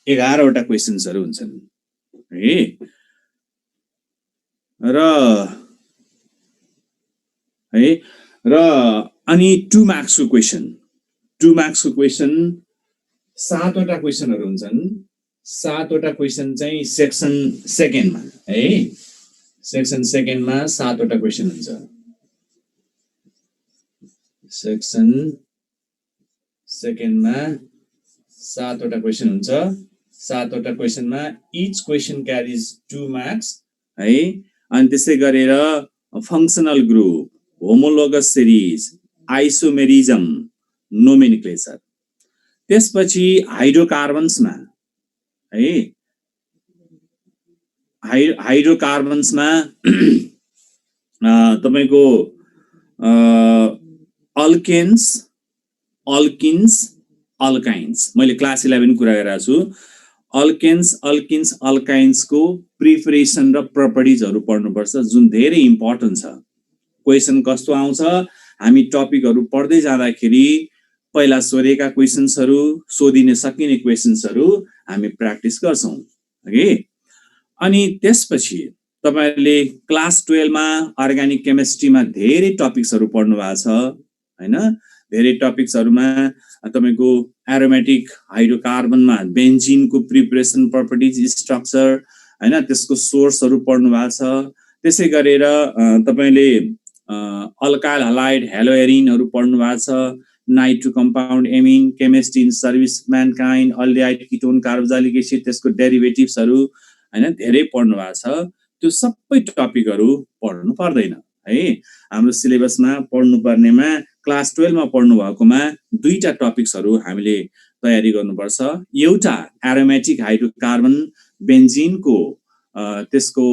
11वटा क्वेशन्सहरु हुन्छन् है र अनि 2 मार्क्सको क्वेशन 2 मार्क्सको क्वेशन 7वटा क्वेशनहरु हुन्छन् 7वटा क्वेशन चाहिँ सेक्सन सेकेन्डमा है सेक्सन सेकेन्डमा 7वटा क्वेशन हुन्छ सेक्सन सेकेन्डमा 7वटा क्वेशन हुन्छ 7वटा क्वेशनमा इच क्वेशन क्यारीज 2 मार्क्स है अनि त्यसै गरेर functional group homologous series isomerism nomenclature त्यसपछि हाइड्रोकार्बन्समा है हाइड्रोकार्बन्समा तपाईको अल्केन्स अल्किन्स अल्काइन्स मैले क्लास 11 कुरा गरिरहेको छु अल्केन्स अल्किन्स अल्काइन्सको प्रिपरेसन र प्रपर्टिजहरु पढ्नुपर्छ जुन धेरै इम्पोर्टेन्ट छ क्वेशन कस्तो आउँछ हामी टपिकहरु पढ्दै जाँदाखेरि पहिला सोधेका क्वेशन्सहरु सोधिन सकिने क्वेशन्सहरु हामी प्र्याक्टिस गर्छौं ओके अनि त्यसपछि तपाईहरुले क्लास 12 मा अर्गानिक केमिस्ट्रीमा धेरै टपिक्सहरु पढ्नु भएको छ हैन धेरै टपिक्सहरुमा तपाईको एरोमेटिक हाइड्रोकार्बनमा बेन्जिनको प्रिपरेसन प्रपर्टिज स्ट्रक्चर हैन त्यसको सोर्सहरु पढ्नु भएको छ त्यसै गरेर तपाईले अल्काइल हलाइड हेलोएरिनहरु पढ्नु भएको छ nitro compound amine chemistry in service mankind aldehyde ketone carboxylic acid त्यसको डेरिभेटिभ्सहरु हैन धेरै पढ्नु भएको छ त्यो सबै टपिकहरु पढ्नु पर्दैन है हाम्रो सिलेबसमा पढ्नु पर्नेमा क्लास 12 मा पढ्नु भएकोमा दुईटा टपिक्सहरु हामीले तयारी गर्नुपर्छ एउटा एरोमेटिक हाइड्रोकार्बन बेन्जिनको त्यसको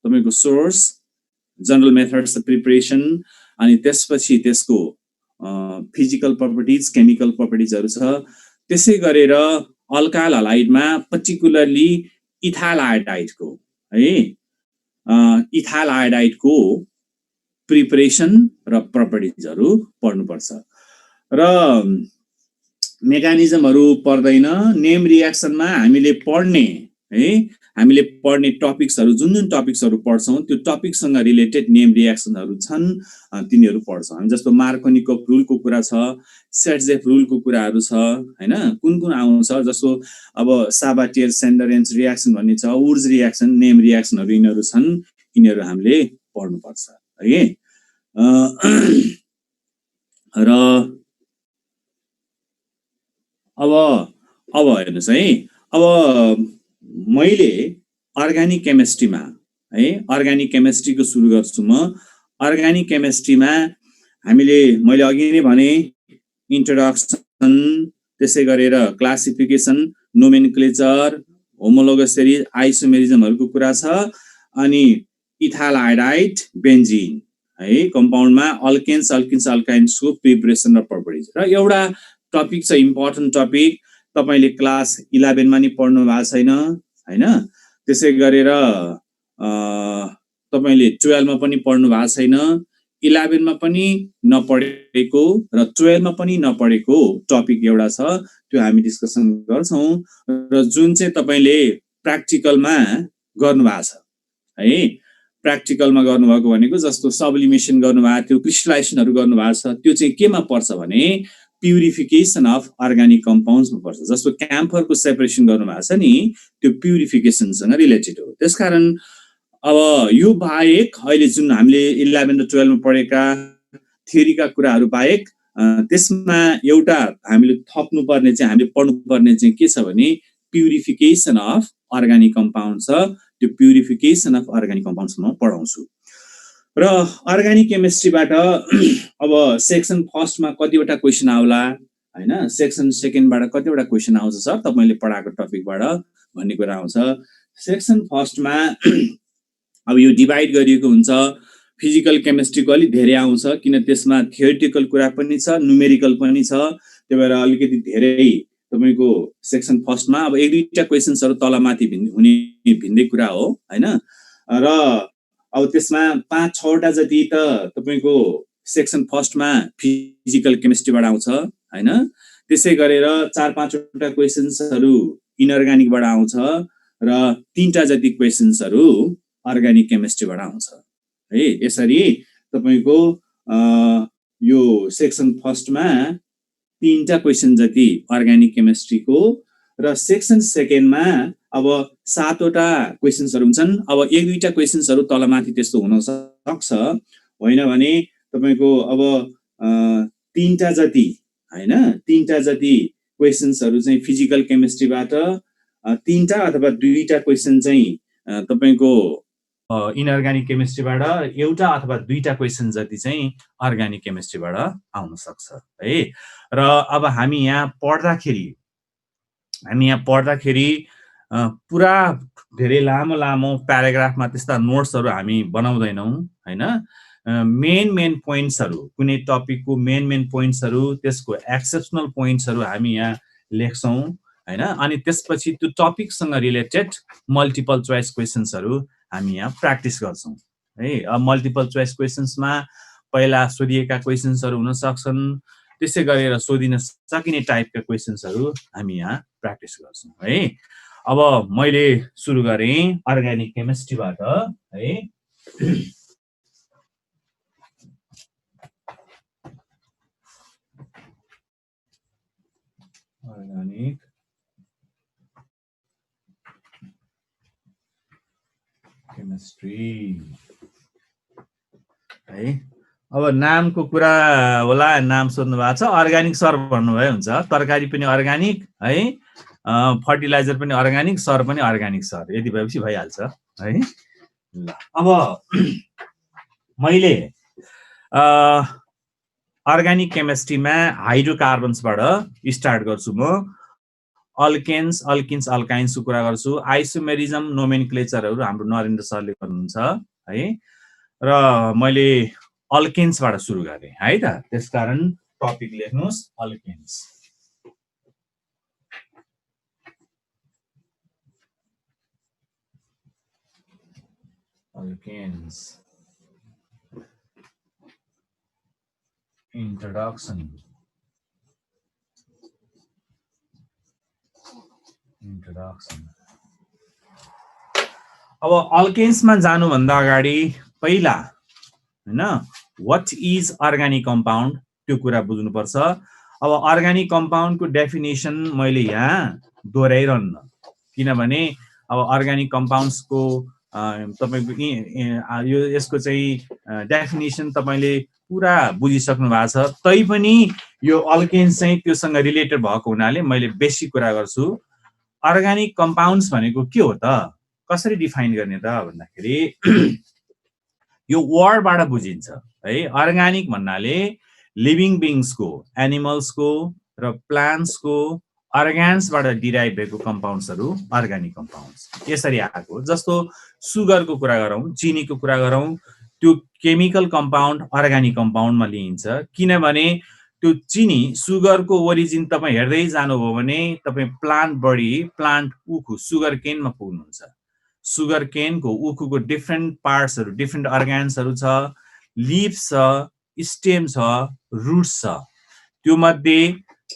तपाईको source general methods of preparation अनि त्यसपछि त्यसको फिजिकल प्रपर्टिज केमिकल प्रपर्टिजहरु छ त्यसै गरेर अल्काइल हलाइडमा पर्टिकुलरली इथाइल आयोडाइडको है इथाइल आयोडाइडको प्रिपरेसन र प्रपर्टिजहरु पढ्नुपर्छ र मेकानिजमहरु पर्दैन नेम रिएक्सनमा हामीले पढ्ने टपिक्सहरु जुन टपिक्सहरु पढ्छौं त्यो टपिकसँग रिलेटेड नेम रिएक्सनहरु छन् तिनीहरु पढ्छौं हामी जस्तो मार्कोनिकोभ रुलको कुरा छ सेट्जेफ रुलको कुराहरु छ हैन कुन आउँछ जस्तो अब साबाटियर सेन्डरेन्स रिएक्सन भन्ने छ वुड्स रिएक्सन नेम रिएक्सनहरु यिनीहरु छन् यिनीहरु हामीले पढ्नुपर्छ है र अब हेर्नुस् है अब मैले अर्गानिक केमिस्ट्रीमा है अर्गानिक केमिस्ट्रीको सुरु गर्छु म अर्गानिक केमिस्ट्रीमा मैले अघि नै भने इन्ट्रोडक्सन त्यसै गरेर क्लासिफिकेसन नोमेनक्लेचर होमोलोगस सिरिज आइसोमेरिजमहरुको कुरा छ अनि इथाइल आयोडाइड बेन्जिन है कम्पाउन्डमा अल्केन्स अल्किन्स अल्काइन्सको प्रिपरेसन र प्रपर्टिज र एउटा टपिक छ इम्पोर्टेन्ट टपिक तपाईले क्लास 11 मा नि पढ्नु भएको छैन हैन त्यसै गरेर तपाईले 12 मा पनि पढ्नु भएको छैन 11 मा पनि नपढेको र 12 मा पनि नपढेको टपिक एउटा छ त्यो हामी डिस्कसन गर्छौं र जुन चाहिँ तपाईले प्र्याक्टिकलमा गर्नु भएको छ है प्र्याक्टिकलमा गर्नुभएको भनेको जस्तो सब्लिमेसन गर्नुभएको थियो क्रिस्टलाइजेसनहरु गर्नुभएको छ त्यो चाहिँ केमा पर्छ भने प्युरिफिकेसन अफ अर्गानिक कम्पाउन्ड्समा पर्छ जस्तो क्याम्फरको सेपरेसन गर्नुभएको छ नि त्यो प्युरिफिकेसनसँग रिलेटेड हो त्यसकारण अब यो बाहेक अहिले जुन हामीले 11 र 12 मा पढेका थ्योरीका कुराहरु बाहेक त्यसमा एउटा हामीले थप्नु पर्ने चाहिँ हामीले पढ्नु पर्ने चाहिँ के छ भने प्युरिफिकेसन अफ अर्गानिक कम्पाउन्ड्स छ त्यो प्युरिफिकेसन अफ अर्गानिक कम्पाउन्ड्स म पढाउँछु र अर्गानिक केमिस्ट्रीबाट अब सेक्सन फर्स्ट मा कतिवटा क्वेशन आउला हैन सेक्सन सेकेन्ड बाट कतिवटा क्वेशन आउँछ सर तपाईले पढाएको टपिकबाट भन्ने कुरा आउँछ सेक्सन फर्स्ट मा अब यो डिभाइड गरिएको हुन्छ फिजिकल केमिस्ट्रीको अलि धेरै आउँछ किन त्यसमा थ्योरेटिकल कुरा पनि छ न्यूमेरिकल पनि छ त्यही भएर अलिकति धेरै तपाईको सेक्सन फर्स्ट मा अब एक दुईटा क्वेशन्सहरु तलमाथि हुने भिन्दै कुरा हो हैन र अब त्यसमा 5-6 वटा जति त तपाईको सेक्सन फर्स्ट मा फिजिकल केमिस्ट्रीबाट आउँछ हैन त्यसै गरेर 4-5 वटा क्वेशन्सहरू इनअर्गानिकबाट आउँछ र 3टा जति क्वेशन्सहरू अर्गानिक केमिस्ट्रीबाट आउँछ है। यसरी तपाईको यो सेक्सन फर्स्टमा 3टा क्वेशन जति अर्गानिक केमिस्ट्रीको र सेक्सन सेकेन्डमा अब 7 वटा क्वेशन्सहरू हुन्छन्। अब 1-2टा क्वेशन्सहरू तलमाथि त्यस्तो हुन सक्छ, होइन भने तपाईको अब 3टा जति हैन 3टा जति क्वेशन्सहरू चाहिँ फिजिकल केमिस्ट्रीबाट, 3टा अथवा 2टा क्वेशन चाहिँ तपाईको इनअर्गानिक केमिस्ट्रीबाट, एउटा अथवा 2टा क्वेशन जति चाहिँ अर्गानिक केमिस्ट्रीबाट आउन सक्छ है। र अब हामी यहाँ पढ्दाखेरि पुरा धेरै लामो लामो प्याराग्राफमा त्यस्ता नोट्सहरू हामी बनाउँदैनौँ हैन। मेन पोइन्ट्सहरू, कुनै टपिकको मेन पोइन्ट्सहरू, त्यसको एक्सेप्सनल पोइन्ट्सहरू हामी यहाँ लेख्छौँ हैन। अनि त्यसपछि त्यो टपिकसँग रिलेटेड मल्टिपल चोइस क्वेशन्सहरू हामी यहाँ प्र्याक्टिस गर्छौँ है। अब मल्टिपल चोइस क्वेशन्समा पहिला सोधिएका क्वेशन्सहरू हुन सक्छन्, त्यसै गरेर सोधिन सकिने टाइपका क्वेशन्सहरू हामी यहाँ प्र्याक्टिस गर्छौँ है। अब मैले सुरु गरेँ अर्गानिक केमिस्ट्रीबाट है। अर्गानिक केमिस्ट्री है। अब नामको कुरा होला, नाम सोध्नु भएको छ। अर्गानिक सर भन्नुभयो हुन्छ, तरकारी पनि अर्गानिक है, फर्टिलाइजर पनि अर्गानिक, सर पनि अर्गानिक सर, यति भएपछि भइहाल्छ है। ल अब मैले अर्गानिक केमिस्ट्रीमा हाइड्रोकार्बन्सबाट स्टार्ट गर्छु। म अल्केन्स, अल्किन्स, अल्काइन्सको कुरा गर्छु। आइसोमेरिजम नोमेनक्लेचरहरू हाम्रो नरेन्द्र सरले गर्नुहुन्छ है। र मैले अल्केन्सबाट सुरु गरेँ है त, त्यसकारण टपिक लेख्नुहोस् अल्केन्स। Alkanes introduction. अब अल्केन्समा जानुभन्दा अगाडि पहिला हैन व्हाट इज अर्गानिक कम्पाउन्ड त्यो कुरा बुझ्नुपर्छ। अब अर्गानिक कम्पाउन्डको डेफिनेसन मैले यहाँ दोहोऱ्याइरहन्न, किनभने अब अर्गानिक कम्पाउन्ड्सको तपाईको यो यसको चाहिँ डेफिनेसन तपाईले पुरा बुझिसक्नु भएको छ। तैपनि यो अल्केन्स चाहिँ त्योसँग रिलेटेड भएको हुनाले मैले बेसिक कुरा गर्छु। अर्गानिक कम्पाउन्ड्स भनेको के हो त, कसरी डिफाइन गर्ने त भन्दाखेरि यो वर्डबाट बुझिन्छ है। अर्गानिक भन्नाले लिभिङ बिङ्सको, एनिमल्सको र प्लान्ट्सको अर्गान्सबाट डिराइभ भएको कम्पाउन्ड्सहरू अर्गानिक कम्पाउन्ड्स यसरी आएको। जस्तो सुगरको कुरा गरौँ, चिनीको कुरा गरौँ, त्यो केमिकल कम्पाउन्ड अर्गानिक कम्पाउन्डमा लिइन्छ। किनभने त्यो चिनी, सुगरको ओरिजिन तपाईँ हेर्दै जानुभयो भने तपाईँ प्लान्ट उखु सुगर केनमा पुग्नुहुन्छ। सुगर केनको उखुको डिफ्रेन्ट पार्ट्सहरू, डिफ्रेन्ट अर्गान्सहरू छ, लिभ्स छ, स्टेम छ, रुट्स छ। त्यो मध्ये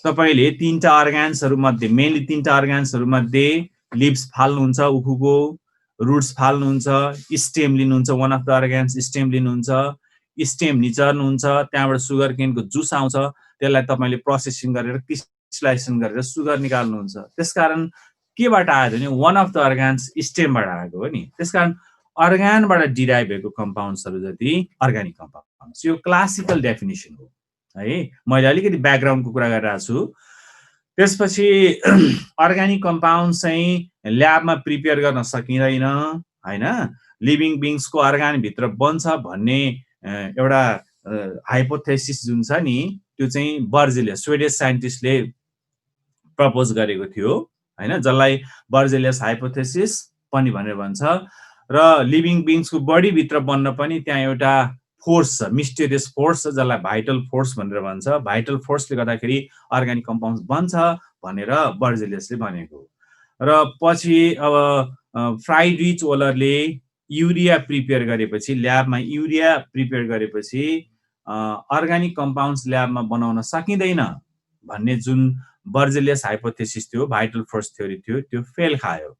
तपाईले 3टा अर्गान्सहरू मध्ये, मेनली 3टा अर्गान्सहरू मध्ये लिभ्स फाल्नुहुन्छ उखुको, रुट्स फाल्नुहुन्छ, स्टेम लिनुहुन्छ, one of the organs stem लिनुहुन्छ, स्टेम निचर्नुहुन्छ, त्यहाँबाट सुगर केनको जुस आउँछ, त्यसलाई तपाईले प्रोसेसिङ गरेर क्रिस्टलाइजेसन गरेर सुगर निकाल्नुहुन्छ। त्यसकारण केबाट आयो भने वान अफ द अर्गान्स स्टेमबाट आएको हो नि। त्यसकारण अर्गानबाट डिराइभ भएको कम्पाउन्ड्सहरू जति अर्गानिक कम्पाउन्ड्स, यो क्लासिकल डेफिनेसन हो है। मैले अलिकति ब्याकग्राउन्डको कुरा गरिरहेको छु। त्यसपछि अर्गानिक कम्पाउन्ड चाहिँ ल्याबमा प्रिपेयर गर्न सकिँदैन हैन। लिभिङ बिङ्सको अर्गानभित्र बन्छ भन्ने एउटा हाइपोथेसिस जुन छ नि, त्यो चाहिँ बर्जेलियस, स्वेडिश साइन्टिस्टले प्रपोज गरेको थियो हैन, जसलाई बर्जेलियस हाइपोथेसिस पनि भनेर भन्छ। र लिभिङ बिङ्सको बडीभित्र बन्न पनि त्यहाँ एउटा फोर्स छ, मिस्टेरियस फोर्स छ, जसलाई भाइटल फोर्स भनेर भन्छ। भाइटल फोर्सले गर्दाखेरि अर्गानिक कम्पाउन्ड बन्छ भनेर बर्जेलियसले भनेको। र पछि अब फ्राइडरिच ओलरले युरिया प्रिपेयर गरेपछि, ल्याबमा युरिया प्रिपेयर गरेपछि अर्गानिक कम्पाउन्ड्स ल्याबमा बनाउन सकिँदैन भन्ने जुन बर्जेलियस हाइपोथेसिस थियो, भाइटल फोर्स थ्योरी थियो, त्यो फेल खायो।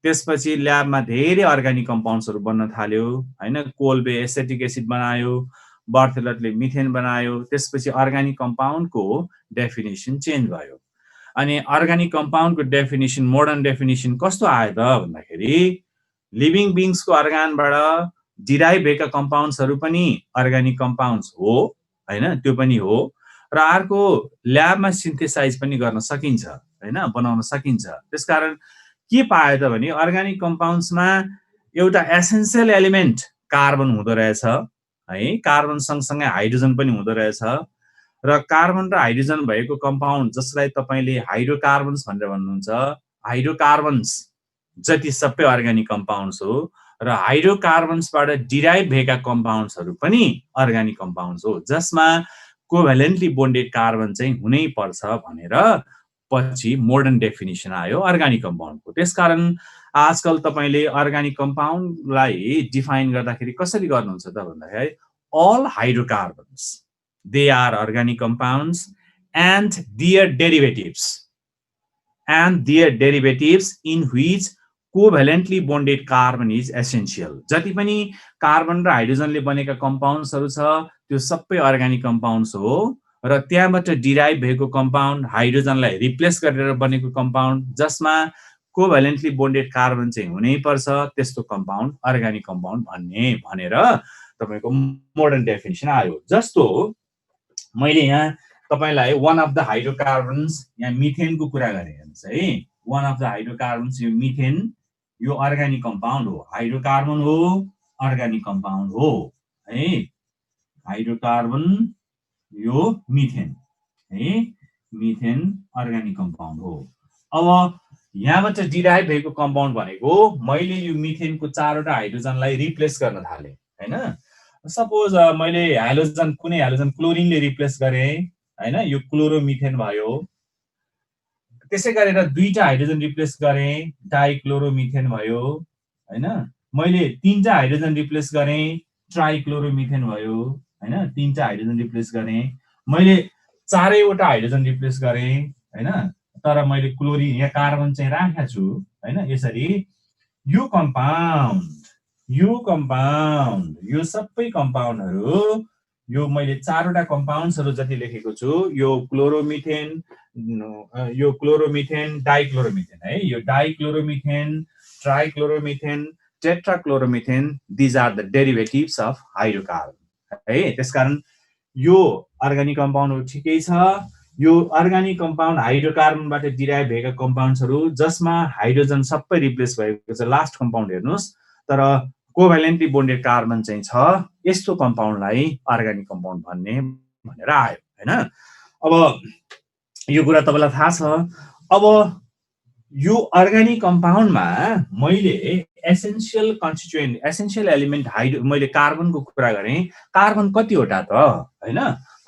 त्यसपछि ल्याबमा धेरै अर्गानिक कम्पाउन्ड्सहरू बन्न थाल्यो हैन, कोल्बे एसेटिक एसिड बनायो, बर्थेलटले मिथेन बनायो। त्यसपछि अर्गानिक कम्पाउन्डको डेफिनेसन चेन्ज भयो। अनि अर्गानिक कम्पाउन्डको डेफिनेसन, मोडर्न डेफिनेसन कस्तो आयो त भन्दाखेरि लिभिङ बिङ्सको अर्गानबाट डिराइभ भएका कम्पाउन्ड्सहरू पनि अर्गानिक कम्पाउन्ड्स हो हैन, त्यो पनि हो। र अर्को ल्याबमा सिन्थेसाइज पनि गर्न सकिन्छ हैन, बनाउन सकिन्छ। त्यसकारण के पायो त भने अर्गानिक कम्पाउन्ड्समा एउटा एसेन्सियल एलिमेन्ट कार्बन हुँदो रहेछ है, कार्बन सँगसँगै हाइड्रोजन पनि हुँदो रहेछ। र कार्बन र हाइड्रोजन भएको कम्पाउन्ड जसलाई तपाईले हाइड्रोकार्बन्स भनेर भन्नुहुन्छ, हाइड्रोकार्बन्स जति सबै अर्गानिक कम्पाउन्ड्स हो र हाइड्रोकार्बन्सबाट डिराइभ भएका कम्पाउन्ड्सहरू पनि अर्गानिक कम्पाउन्ड्स हो, जसमा कोभ्यालेन्टली बोन्डेड कार्बन चाहिँ हुनै पर्छ भनेर पछि मोडर्न डेफिनेसन आयो अर्गानिक कम्पाउन्डको। त्यसकारण आजकल तपाईले अर्गानिक कम्पाउन्डलाई डिफाइन गर्दाखेरि कसरी गर्नुहुन्छ त भन्दाखेरि all hydrocarbons, they are organic compounds and their derivatives in which covalently bonded carbon is essential. जति पनि कार्बन र हाइड्रोजनले बनेका कम्पाउन्ड्सहरू छ त्यो सबै अर्गानिक कम्पाउन्ड्स हो। र त्यहाँबाट डिराइभ भएको कम्पाउन्ड हाइड्रोजनलाई रिप्लेस गरेर बनेको कम्पाउन्ड जसमा कोभ्यालेन्टली बोन्डेड कार्बन चाहिँ हुनै पर्छ, त्यस्तो कम्पाउन्ड अर्गानिक कम्पाउन्ड भनेर तपाईको मोडर्न डेफिनेसन आयो। जस्तो मैले यहाँ तपाईलाई वान अफ द हाइड्रोकार्बन्स, यहाँ मिथेनको कुरा गरे हेर्नुस् है। वान अफ द हाइड्रोकार्बन्स यो मिथेन, यो अर्गानिक कम्पाउन्ड हो, हाइड्रोकार्बन हो, अर्गानिक कम्पाउन्ड हो है। हाइड्रोकार्बन यो मिथेन है, मिथेन अर्गानिक कम्पाउन्ड हो। अब यहाँबाट डिराइभ भएको कम्पाउन्ड भनेको मैले यो मिथेनको 4 वटा हाइड्रोजनलाई रिप्लेस गर्न थाले हैन। सपोज मैले हाइड्रोजन, कुनै हाइड्रोजन क्लोरिनले रिप्लेस गरे हैन, यो क्लोरोमिथेन भयो। त्यसै गरेर 2टा हाइड्रोजन रिप्लेस गरे, डाइक्लोरोमिथेन भयो हैन। मैले 3टा हाइड्रोजन रिप्लेस गरे, ट्राइक्लोरोमिथेन भयो हैन, 3टा हाइड्रोजन रिप्लेस गरे। मैले 4 वटा हाइड्रोजन रिप्लेस गरे हैन, तर मैले क्लोरिन यहाँ कार्बन चाहिँ राखेको छु हैन। यसरी यो कम्पाउन्ड, यो सबै कम्पाउन्डहरू, यो मैले 4 वटा कम्पाउन्ड्सहरू जति लेखेको छु, यो क्लोरोमिथेन, डाइक्लोरोमिथेन है, यो dichloromethane, trichloromethane, tetrachloromethane, these are the derivatives of hydrocarbon है। त्यसकारण यो अर्गानिक कम्पाउन्डहरू ठिकै छ। यो अर्गानिक कम्पाउन्ड हाइड्रोकार्बनबाट डिराइभ भएका कम्पाउन्ड्सहरू जसमा हाइड्रोजन सबै रिप्लेस भएको छ, लास्ट कम्पाउन्ड हेर्नुस्, तर कोभ्यालेन्टली बोन्डेड कार्बन चाहिँ छ, यस्तो कम्पाउन्डलाई अर्गानिक कम्पाउन्ड भनेर आयो हैन। अब यो कुरा तपाईलाई थाहा छ। अब यो अर्गानिक कम्पाउन्डमा मैले एसेन्शियल कन्स्टिट्युएन्ट, एसेन्शियल एलिमेन्ट मैले कार्बनको कुरा गरे। कार्बन कतिवटा त हैन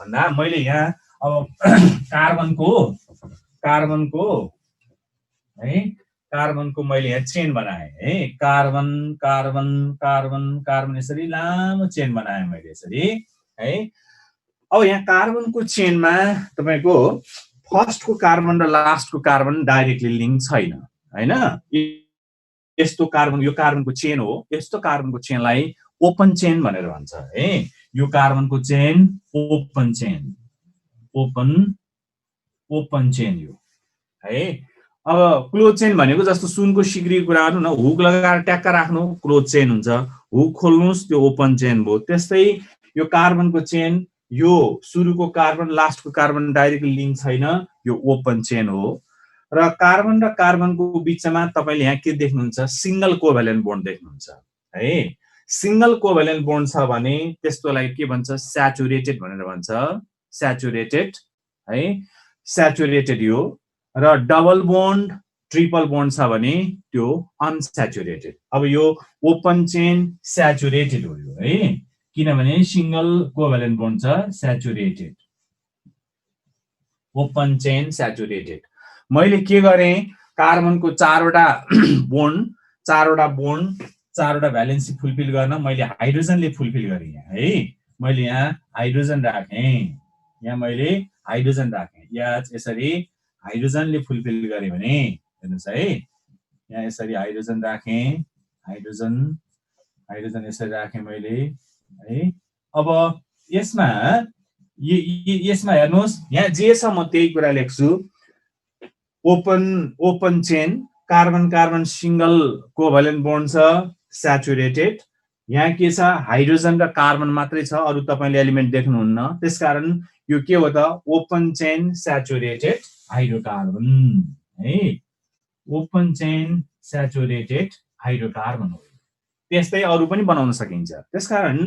भन्दा मैले यहाँ अब कार्बनको मैले यहाँ चेन बनाए है। कार्बन कार्बन कार्बन कार्बन यसरी लामो चेन बनाए मैले यसरी है। अब यहाँ कार्बनको चेनमा तपाईको फर्स्टको कार्बन र लास्टको कार्बन डाइरेक्टली लिङ्क छैन हैन। यस्तो कार्बन, यो कार्बनको चेन हो, यस्तो कार्बनको चेनलाई ओपन चेन भनेर भन्छ है। यो कार्बनको चेन ओपन चेन यो है। अब क्लोज चेन भनेको जस्तो सुनको सिक्रीको कुरा गर्नु न, हुक लगाएर ट्याक्क राख्नु क्लोज चेन हुन्छ, हुक खोल्नुस् त्यो ओपन चेन भयो। त्यस्तै यो कार्बनको चेन, यो सुरुको कार्बन लास्टको कार्बन डाइरेक्टली लिङ्क छैन, यो ओपन चेन हो। र कार्बनको बीचमा तपाईले यहाँ के देख्नुहुन्छ, सिंगल कोभ्यालेन्ट बोन्ड देख्नुहुन्छ है। सिंगल कोभ्यालेन्ट बोन्ड छ भने त्यस्तोलाई के भन्छ, स्याचुरेटेड भनेर भन्छ, स्याचुरेटेड है, स्याचुरेटेड यो। र डबल बोन्ड, ट्रिपल बोन्ड छ भने त्यो अनस्याचुरेटेड। अब यो ओपन चेन स्याचुरेटेड हो यो है, किनभने सिंगल कोभ्यालेन्ट बोन्ड छ, स्याचुरेटेड, ओपन चेन स्याचुरेटेड। मैले के गरे, कार्बनको 4 वटा बोन्ड, 4 वटा भ्यालेन्सी फुलफिल गर्न मैले हाइड्रोजनले फुलफिल गरे यहाँ है। मैले यहाँ हाइड्रोजन राखे, यहाँ मैले हाइड्रोजन राखेँ, यसरी हाइड्रोजनले फुलफिल गरे भने हेर्नुहोस् है, यहाँ यसरी हाइड्रोजन राखेँ, हाइड्रोजन यसरी राखेँ मैले है। अब यसमा यसमा हेर्नुहोस्, यहाँ जे छ म त्यही कुरा लेख्छु। Open chain, carbon carbon single covalent bond छ, स्याचुरेटेड। यहाँ के छ, हाइड्रोजन र कार्बन मात्रै छ, अरु तपाईले एलिमेन्ट देख्नुहुन्न। त्यसकारण यो के हो त, ओपन चेन स्याचुरेटेड हाइड्रोकार्बन है, ओपन चेन स्याचुरेटेड हाइड्रोकार्बन हो। त्यस्तै अरु पनि बनाउन सकिन्छ। त्यसकारण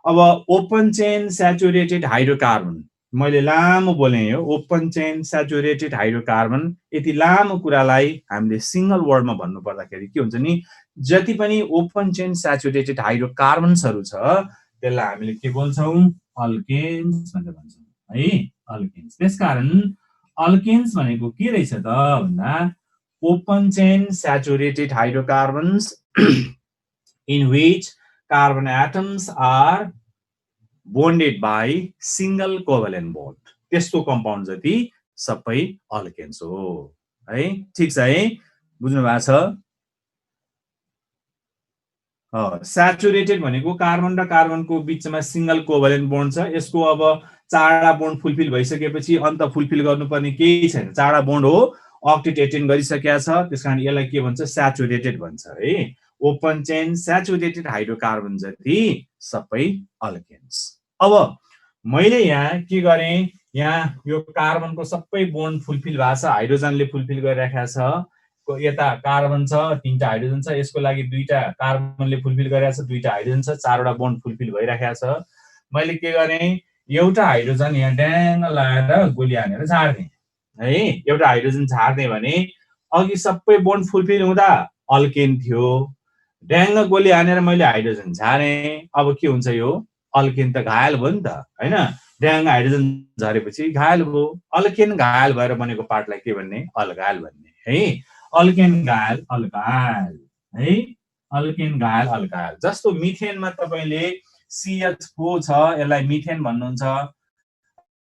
अब ओपन चेन स्याचुरेटेड हाइड्रोकार्बन, मैले लामो बोले हो, ओपन चेन स्याचुरेटेड हाइड्रोकार्बन। यति लामो कुरालाई हामीले सिंगल वर्डमा भन्नु पर्दाखेरि के हुन्छ नि, जति पनि ओपन चेन स्याचुरेटेड हाइड्रोकार्बन्सहरु छ त्यसलाई हामीले के भन्छौं, अल्केन्स भनेर भन्छौं है, अल्केन्स। त्यसकारण अल्केन्स भनेको के रहेछ त भन्दा, open chain saturated hydrocarbons in which carbon atoms are bonded by single covalent bond, त्यस्तो कम्पाउन्ड जति सबै अल्केन्स हो है। ठीक छ है, बुझ्नु भएको छ। स्याचुरेटेड भनेको कार्बन र कार्बनको बीचमा सिंगल कोभ्यालेन्ट बोन्ड छ। यसको अब चारवटा बोन्ड फुलफिल भइसकेपछि अन्त फुलफिल गर्नुपर्ने केही छैन, चारवटा बोन्ड हो, अक्टेट एटेन गरिसकेको छ। त्यसकारण यसलाई के भन्छ, स्याचुरेटेड भन्छ है। ओपन चेन स्याचुरेटेड हाइड्रोकार्बन जति सबै अल्केन्स। अब मैले यहाँ के गरेँ, यहाँ यो कार्बनको सबै बोन्ड फुलफिल भएको छ, हाइड्रोजनले फुलफिल गरिराखेको छ। यता कार्बन छ, 3टा हाइड्रोजन छ, यसको लागि 2टा कार्बनले फुलफिल गरिरहेको छ, 2टा हाइड्रोजन छ, 4वटा बोन्ड फुलफिल भइराखेको छ। मैले के गरेँ, एउटा हाइड्रोजन यहाँ ड्याङ लगाएर गोली हानेर झार्ने है। एउटा हाइड्रोजन झार्ने भने अघि सबै बोन्ड फुलफिल हुँदा अल्केन थियो, ड्याङ गोली हानेर मैले हाइड्रोजन झारे, अब के हुन्छ, यो अल्केन त घायल भयो नि त हैन। ड्याङ हाइड्रोजन झरेपछि घायल भयो, अल्केन घायल भएर बनेको पार्टलाई के भन्ने, अल्काइल भन्ने है। अल्केन घायल अल्काइल है, अल्केन घायल अल्काइल। जस्तो मिथेनमा तपाईले CH4 छ, यसलाई मिथेन भन्नुहुन्छ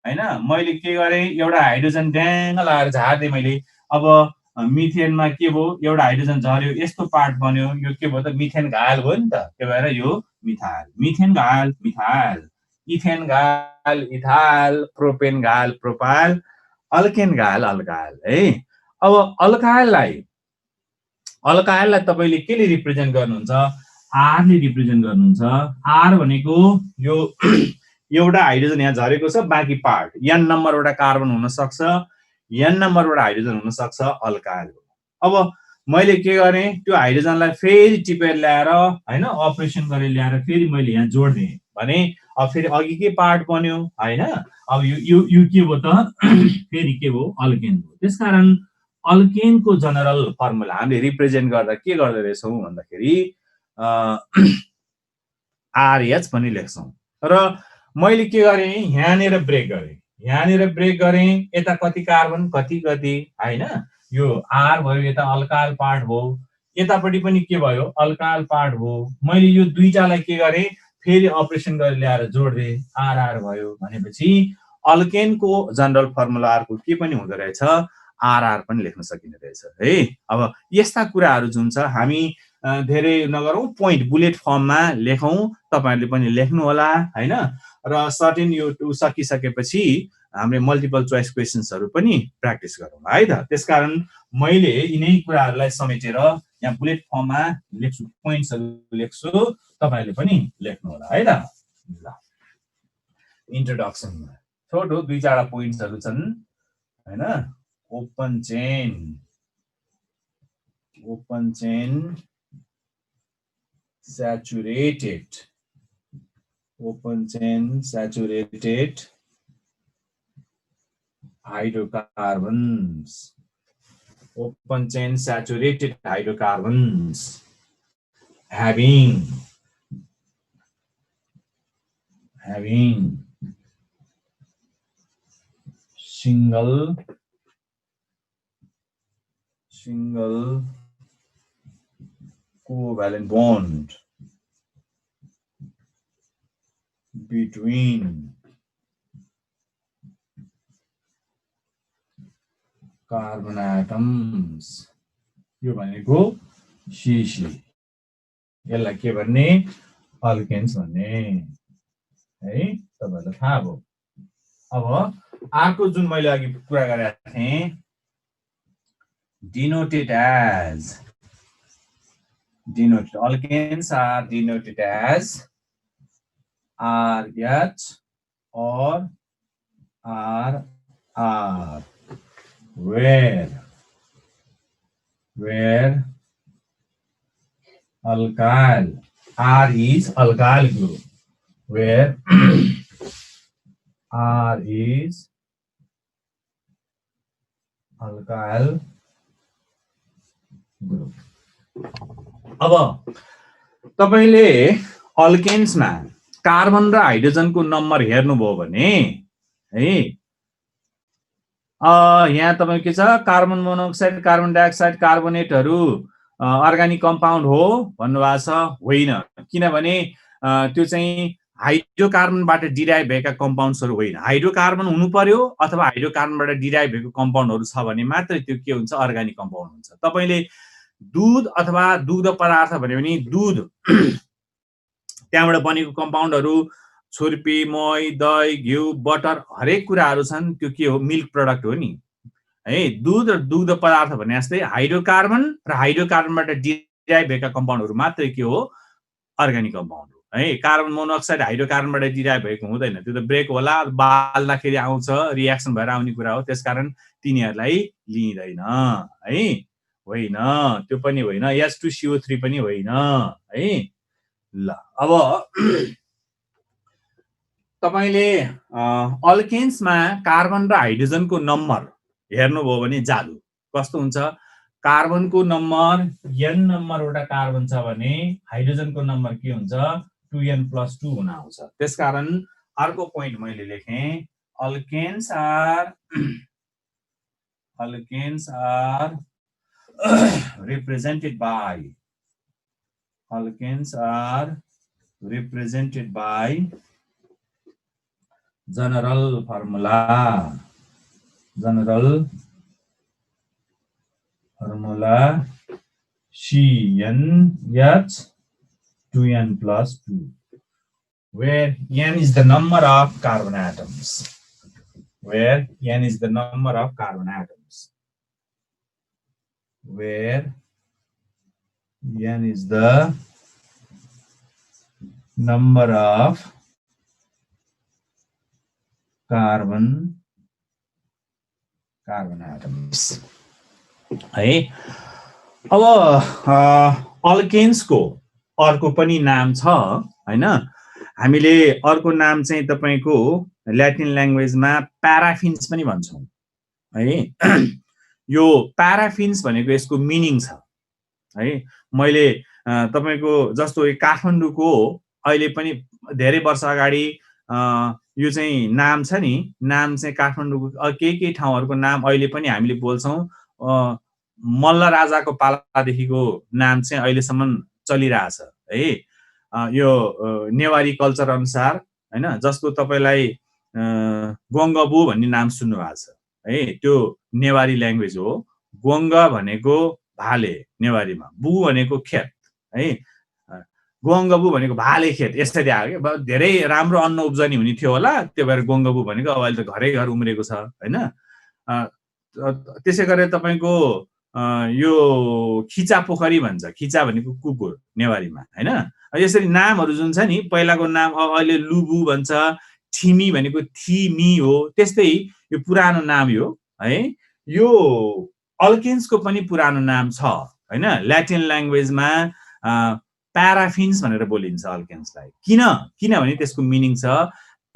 हैन। मैले के गरे, एउटा हाइड्रोजन ड्याङ लगाएर झार्दै मैले। अब मिथेनमा के भयो, एउटा हाइड्रोजन झर्यो, यस्तो पार्ट बन्यो, यो के भयो त, मिथेन घायल भयो नि त। त्यही भएर यो मिथाइल, मिथेन घायल मिथाइल, इथेन घायल इथाइल, प्रोपेन घायल प्रोपाइल, अल्केन घायल अल्काइल है। अब अल्काइललाई तपाईले केले रिप्रेजेन्ट गर्नुहुन्छ, आर ले रिप्रेजेन्ट गर्नुहुन्छ। आर भनेको यो एउटा हाइड्रोजन यहाँ झरेको छ, बाँकी पार्ट n नम्बरवटा कार्बन हुन सक्छ, n नम्बरवटा हाइड्रोजन हुन सक्छ, अल्काइल। अब मैले के गरे, त्यो हाइड्रोजनलाई फेरि टिपेर ल्याएर हैन, अपरेसन गरेर ल्याएर फेरि मैले यहाँ जोड्दिए भने अब फेरि अघि के पार्ट बन्यो हैन। अब यो के भयो त, फेरि के भयो, अल्केन भयो। त्यसकारण अल्केनको जनरल फर्मुला हामीले रिप्रेजेन्ट गर्दा के गर्दै रहेछौँ भन्दाखेरि RH भनी लेख्छौँ। र मैले के गरेँ, यहाँनिर ब्रेक गरेँ, यता कति कार्बन कति हैन, यो R भयो, यता अल्काइल पार्ट भयो, यतापट्टि पनि के भयो, अल्काइल पार्ट भयो। मैले यो दुईटालाई के गरेँ, फेरि अपरेसन गरेर ल्याएर जोड्दे, RR भयो। भनेपछि अल्केनको जनरल फर्मुला अर्को के पनि हुँदो रहेछ, RR पनि लेख्न सकिने रहेछ है। अब यस्ता कुराहरू जुन छ हामी धेरै नगरौँ, पोइन्ट बुलेट फर्ममा लेखौँ, तपाईहरुले पनि लेख्नु होला हैन। र सर्टेन यो सकिसकेपछि हामीले मल्टिपल चोइस क्वेशन्सहरु पनि प्र्याक्टिस गरौँ है त। त्यसकारण मैले यिनै कुराहरुलाई समेटेर यहाँ बुलेट फर्ममा लेख्छु, पोइन्ट्सहरु लेख्छु, तपाईहरुले पनि लेख्नु होला है त। ल इन्ट्रोडक्सनमा छोटो 2-4 पोइन्ट्सहरु छन् हैन। Open chain saturated, open chain saturated hydrocarbons, open chain saturated hydrocarbons having single covalent bond between carbon atoms यो भनेको CC यसलाई के भन्ने अल्केन्स भन्ने है तपाईहरुलाई थाहा भयो अब अर्को जुन मैले अघि कुरा गरेको थिएँ denoted alkanes are denoted as RH or RR where alkyl R is alkyl group where R is alkyl group अब तपाईले अल्केन्समा कार्बन र हाइड्रोजनको नम्बर हेर्नुभयो भने है यहाँ तपाईको के छ कार्बन मोनोक्साइड कार्बन डाइअक्साइड कार्बोनेटहरु अर्गानिक कम्पाउन्ड हो भन्नुभएको छ होइन किनभने त्यो चाहिँ हाइड्रोकार्बनबाट डिराइभ भएका कम्पाउन्ड्सहरु होइन हाइड्रोकार्बन हुनु पर्यो अथवा हाइड्रोकार्बनबाट डिराइभ भएको कम्पाउन्डहरु छ भने मात्रै त्यो के हुन्छ अर्गानिक कम्पाउन्ड हुन्छ तपाईले दूध अथवा दुग्ध पदार्थ भन्यो भने दूध त्यहाँबाट बनेको कम्पाउन्डहरु छुर्पी मही दही घिउ बटर हरेक कुराहरु छन् त्यो के हो मिल्क प्रोडक्ट हो नि है दूध र दुग्ध पदार्थ भने जस्तै हाइड्रोकार्बन र हाइड्रोकार्बनबाट डिराइभ भएका कम्पाउन्डहरु मात्रै के हो अर्गानिक कम्पाउन्ड हो है कार्बन मोनोक्साइड हाइड्रोकार्बनबाट डिराइभ भएको हुँदैन त्यो त ब्रेक होला बाल्दाखेरि आउँछ रिएक्सन भएर आउने कुरा हो त्यसकारण तिनीहरुलाई लिइदैन है होइन त्यो पनि होइन H2CO3 पनि होइन है ल अब तपाईले अल्केन्समा कार्बन र हाइड्रोजनको नम्बर हेर्नुभयो भने जादु कस्तो हुन्छ कार्बनको नम्बर n नम्बरवटा कार्बन छ भने हाइड्रोजनको नम्बर के हुन्छ 2n+2 हुन आउँछ त्यसकारण अर्को प्वाइन्ट मैले लेखे alkanes are represented by general formula CnH2n+2 where n is the number of carbon atoms where n is the number of carbon atoms where n is the number of carbon atoms है अब अल्केन्सको अर्को पनि नाम छ हैन हामीले अर्को नाम चाहिँ तपाईको ल्याटिन ल्याङ्ग्वेजमा प्याराफिन्स पनि भन्छौं है यो प्याराफिन्स भनेको यसको मिनिङ छ है मैले तपाईको जस्तो काठमाडौँको अहिले पनि धेरै वर्ष अगाडि यो चाहिँ नाम छ नि नाम चाहिँ काठमाडौँको के ठाउँहरुको नाम अहिले पनि हामीले बोल्छौं मल्ल राजाको पालादेखिको नाम चाहिँ अहिलेसम्म चलिरहेछ है यो नेवारी कल्चर अनुसार हैन जस्तो तपाईलाई गोङ्गबु भन्ने नाम सुन्नु भएको छ है त्यो नेवारी ल्याङ्ग्वेज हो गोङ्ग भनेको भाले नेवारीमा बु भनेको खेत है गोङ्गबु भनेको भाले खेत यसरी आयो के धेरै राम्रो अन्न उब्जनी हुने थियो होला त्यो भएर गोङ्गबु भनेको अब अहिले त घरै घर उम्रेको छ हैन त्यसै गरे तपाईको यो खिचा पोखरी भन्छ खिचा भनेको कुकुर नेवारीमा हैन यसरी नामहरु जुन छ नि पहिलाको नाम अहिले लुबु भन्छ ठिमी भनेको थिमी हो त्यस्तै यो पुरानो नाम हो है यो अल्केन्सको पनि पुरानो नाम छ हैन ल्याटिन ल्याङ्ग्वेजमा प्याराफिन्स भनेर बोलिन्छ अल्केन्सलाई किनभने त्यसको मिनिङ छ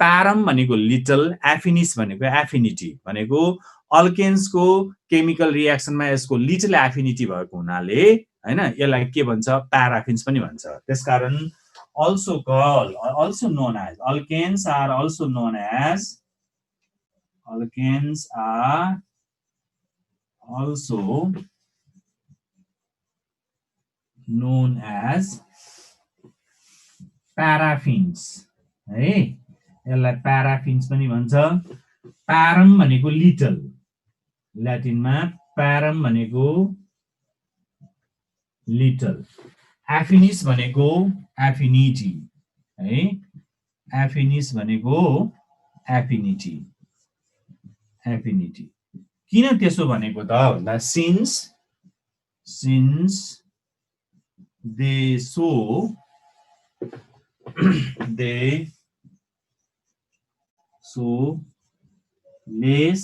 प्यारम भनेको लिटल एफिनिस भनेको एफिनिटी भनेको अल्केन्सको केमिकल रिएक्सनमा यसको लिटल एफिनिटी भएको हुनाले हैन यसलाई के भन्छ प्याराफिन्स पनि भन्छ त्यसकारण also known as alkanes are also known as प्याराफिन्स है यसलाई प्याराफिन्स पनि भन्छ प्यारम भनेको लिटल ल्याटिनमा प्यारम भनेको लिटल, एफिनिस भनेको एफिनिटी है, एफिनिस भनेको एफिनिटी, एफिनिटी। किन त्यसो भनेको त भन्दा since they so less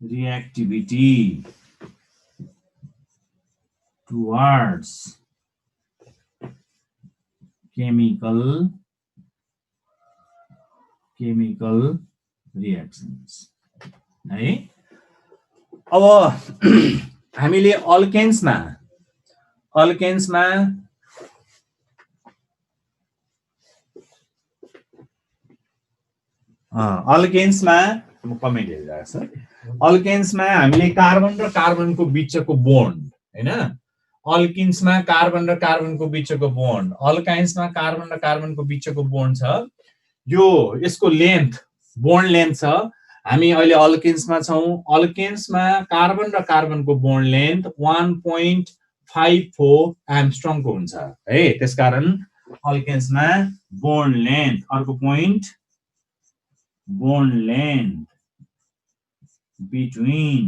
reactivity towards chemical reactions है। अब हामीले अल्केन्समा कमेन्ट हेरिरहेको छ, अल्केन्समा हामीले कार्बन र कार्बनको बीचको बोन्ड हैन, अल्किन्समा कार्बन र कार्बनको बीचको बोन्ड, अल्काइन्समा कार्बन र कार्बनको बीचको बोन्ड छ। यो यसको लेन्थ, बोन्ड लेन्थ छ। हामी अहिले अल्केन्समा छौं। अल्केन्समा कार्बन र कार्बनको बोन्ड लेन्थ 1.54 एम्स्ट्रङको हुन्छ है। त्यसकारण अल्केन्समा बोन्ड लेन्थ, अर्को point bond length between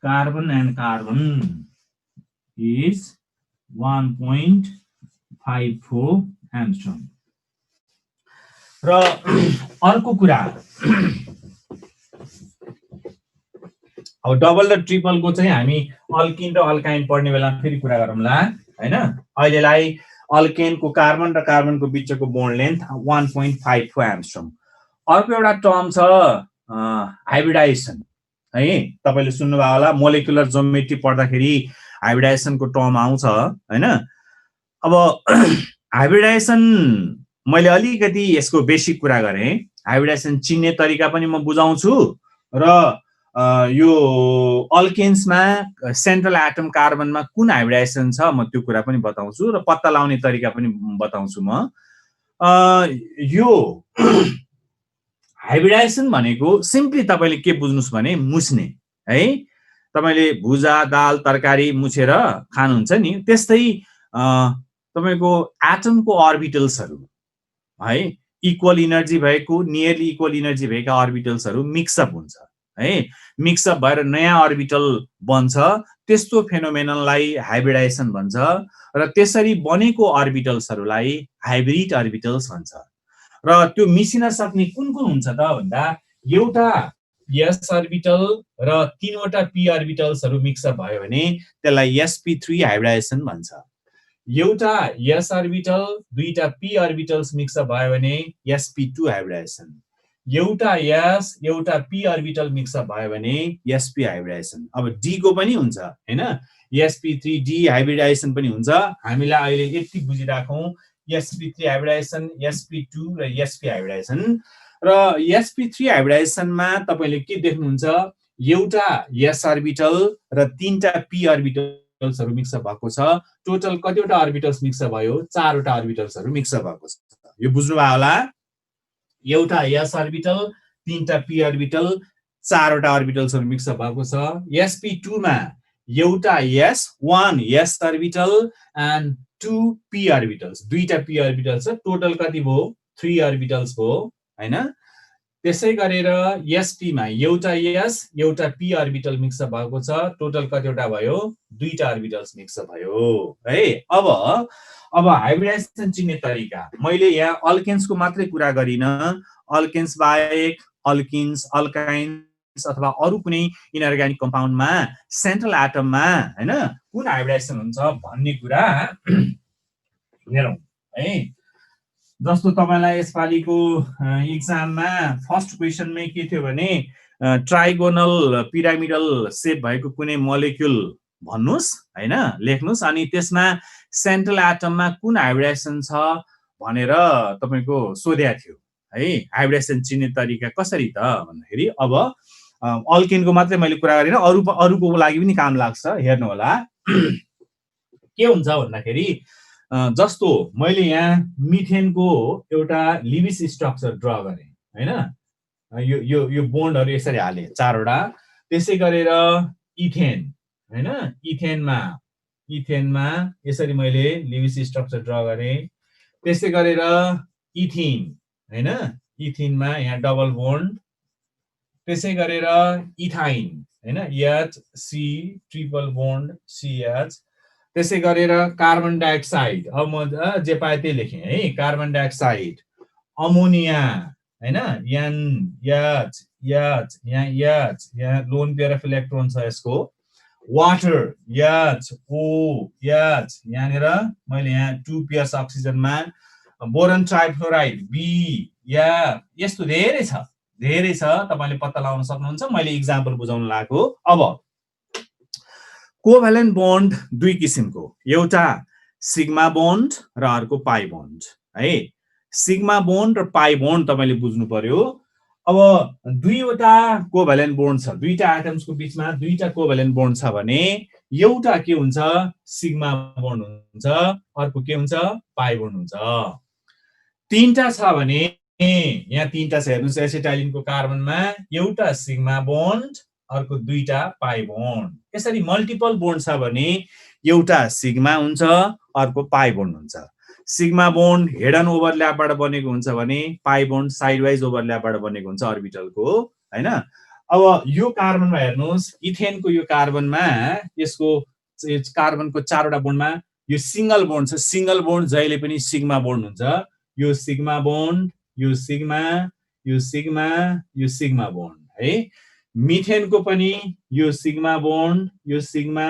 carbon and carbon is 1.54 angstrom। र अर्को कुरा अब डबल र ट्रिपल को चाहिँ हामी अल्किन र अल्काइन पढ्ने बेला फेरि कुरा गरौँला हैन। अहिलेलाई अल्केनको कार्बन र कार्बनको बीचको बोन्ड लेन्थ 1.54 एम्स्ट्रम। अर्को एउटा टर्म छ हाइब्रिडाइजेसन है, तपाईले सुन्नुभयो होला, मोलेकुलर ज्योमेट्री पढ्दाखेरि हाइब्रिडाइजेसनको टर्म आउँछ हैन। अब हाइब्रिडाइजेसन मैले अलिकति यसको बेसिक कुरा गरे, हाइब्रिडाइजेसन चिन्ने तरिका पनि म बुझाउँछु र यो अल्केन्समा सेन्ट्रल एटम कार्बनमा कुन हाइब्रिडाइजेसन छ म त्यो कुरा पनि बताउँछु र पत्ता लगाउने तरिका पनि बताउँछु म। यो हाइब्रिडाइजेसन भनेको सिम्पली तपाईले के बुझ्नुस् भने मुछ्ने है, तपाईले भुजा दाल तरकारी मुछेर खानुहुन्छ नि, त्यस्तै तपाईको एटमको अर्बिटल्सहरु है, इक्वल इनर्जी भएको, नियरली इक्वल इनर्जी भएका अर्बिटल्सहरु मिक्सअप हुन्छ है, मिक्सअप भएर नयाँ अर्बिटल बन्छ। त्यस्तो फेनोमेननलाई हाइब्रिडाइजेसन भन्छ र त्यसरी बनेको अर्बिटल्सहरुलाई हाइब्रिड अर्बिटल्स भन्छ। र त्यो मिसिन सक्ने कुन हुन्छ त भन्दा एउटा s अर्बिटल र तीनवटा p अर्बिटल्सहरु मिक्सअप भयो भने त्यसलाई sp3 हाइब्रिडाइजेसन भन्छ। एउटा s अर्बिटल दुईटा p अर्बिटल्स मिक्सअप भयो भने sp2 हाइब्रिडाइजेसन। एउटा s एउटा p अर्बिटल मिक्सअप भयो भने sp हाइब्रिडाइजेसन। अब d को पनि हुन्छ हैन, sp3d हाइब्रिडाइजेसन पनि हुन्छ। हामीलाई अहिले यति बुझिराखौं, sp3 हाइब्रिडाइजेसन, sp2 र sp हाइब्रिडाइजेसन। र sp3 हाइब्रिडाइजेसनमा तपाईले के देख्नुहुन्छ, एउटा s अर्बिटल र तीनटा p अर्बिटल्सहरु मिक्सअप भएको छ। टोटल कतिवटा अर्बिटल्स मिक्सअप भयो, 4 वटा अर्बिटल्सहरु मिक्सअप भएको छ। यो बुझ्नु भयो होला, एउटा s अर्बिटल, तीनटा p अर्बिटल, 4 वटा अर्बिटल्सहरु मिक्सअप भएको छ। sp2 मा एउटा s, 1 s orbital and 2 p orbitals, दुईटा p अर्बिटल्स छ। टोटल कति भयो, 3 अर्बिटल्स भयो हैन। त्यसै गरेर sp मा एउटा s एउटा p अर्बिटल मिक्सअप भएको छ। टोटल कतिवटा भयो, दुईटा अर्बिटल्स मिक्सअप भयो है। अब हाइब्रिडाइजेसन चिन्ने तरिका, मैले यहाँ अल्केन्सको मात्रै कुरा गरिन, अल्केन्स बाहेक अल्किन्स, अल्काइन्स अथवा अरु कुनै इनअर्ग्यानिक कम्पाउन्डमा सेन्ट्रल एटममा हैन कुन हाइब्रिडाइजेसन हुन्छ भन्ने कुरा हेरौं है। जस्तो तपाईलाई यसपालिको एक्जाममा फर्स्ट क्वेशनमै के थियो भने ट्राइगोनल पिरामिडल सेप भएको कुनै मोलेक्युल भन्नुस् हैन, लेख्नुस्, अनि त्यसमा सेन्ट्रल एटममा कुन हाइब्रिडाइजेसन छ भनेर तपाईको सोध्या थियो है। हाइब्रिडाइजेसन चिन्ने तरिका कसरी त भन्दाखेरि, अब अल्केनको मात्रै मैले कुरा गरिन, अरुको लागि पनि काम लाग्छ, हेर्नु होला। के हुन्छ भन्दाखेरि जस्तो मैले यहाँ मिथेनको एउटा लिविस स्ट्रक्चर ड्रा गरे हैन, यो यो यो बोन्डहरु यसरी हाले 4 वटा त्यसै गरेर इथेन हैन इथेनमा यसरी मैले लेविस स्ट्रक्चर ड्रा गरे त्यसै गरेर इथिन हैन इथिनमा यहाँ डबल बोन्ड त्यसै गरेर इथाइन हैन HC ट्रिपल बोन्ड CH त्यसै गरेर कार्बन डाइअक्साइड अब म जे पाए त्यही लेखे है कार्बन डाइअक्साइड अमोनिया हैन NH यहाँ लोन पेयर अफ इलेक्ट्रोन छ यसको वाटर OH यहाँनिर मैले यहाँ 2 पेयर्स अक्सिजनमा बोरन ट्राइफ्लोराइड B यस्तो धेरै छ तपाईले पत्ता लगाउन सक्नुहुन्छ मैले एक्जाम्पल बुझाउन लागेको अब कोभ्यालेन्ट बोन्ड दुई किसिमको एउटा सिग्मा बोन्ड र अर्को पाई बोन्ड है सिग्मा बोन्ड र पाई बोन्ड तपाईले बुझ्नु पर्यो अब दुईवटा कोभ्यालेन्ट बोन्ड छ दुईटा एटम्सको बीचमा दुईटा कोभ्यालेन्ट बोन्ड छ भने एउटा के हुन्छ सिग्मा बोन्ड हुन्छ अर्को के हुन्छ पाई बोन्ड हुन्छ तीनटा छ भने यहाँ तीनटा छ हेर्नुस् एसिटाइलिनको कार्बनमा एउटा सिग्मा बोन्ड अर्को दुईटा पाई बोन्ड यसरी मल्टिपल बोन्ड छ भने एउटा सिग्मा हुन्छ अर्को पाई बोन्ड हुन्छ सिग्मा बोन्ड हेड एन्ड ओभरल्यापबाट बनेको हुन्छ भने पाई बोन्ड साइड वाइज ओभरल्यापबाट बनेको हुन्छ अर्बिटलको हैन अब यो कार्बनमा हेर्नुस् इथेनको यो कार्बनमा यसको कार्बनको 4 वटा बोन्डमा यो सिंगल बोन्ड छ सिंगल बोन्ड जहिले पनि सिग्मा बोन्ड हुन्छ यो सिग्मा बोन्ड यो सिग्मा यो सिग्मा यो सिग्मा बोन्ड है मिथेनको पनि यो सिग्मा बोन्ड यो सिग्मा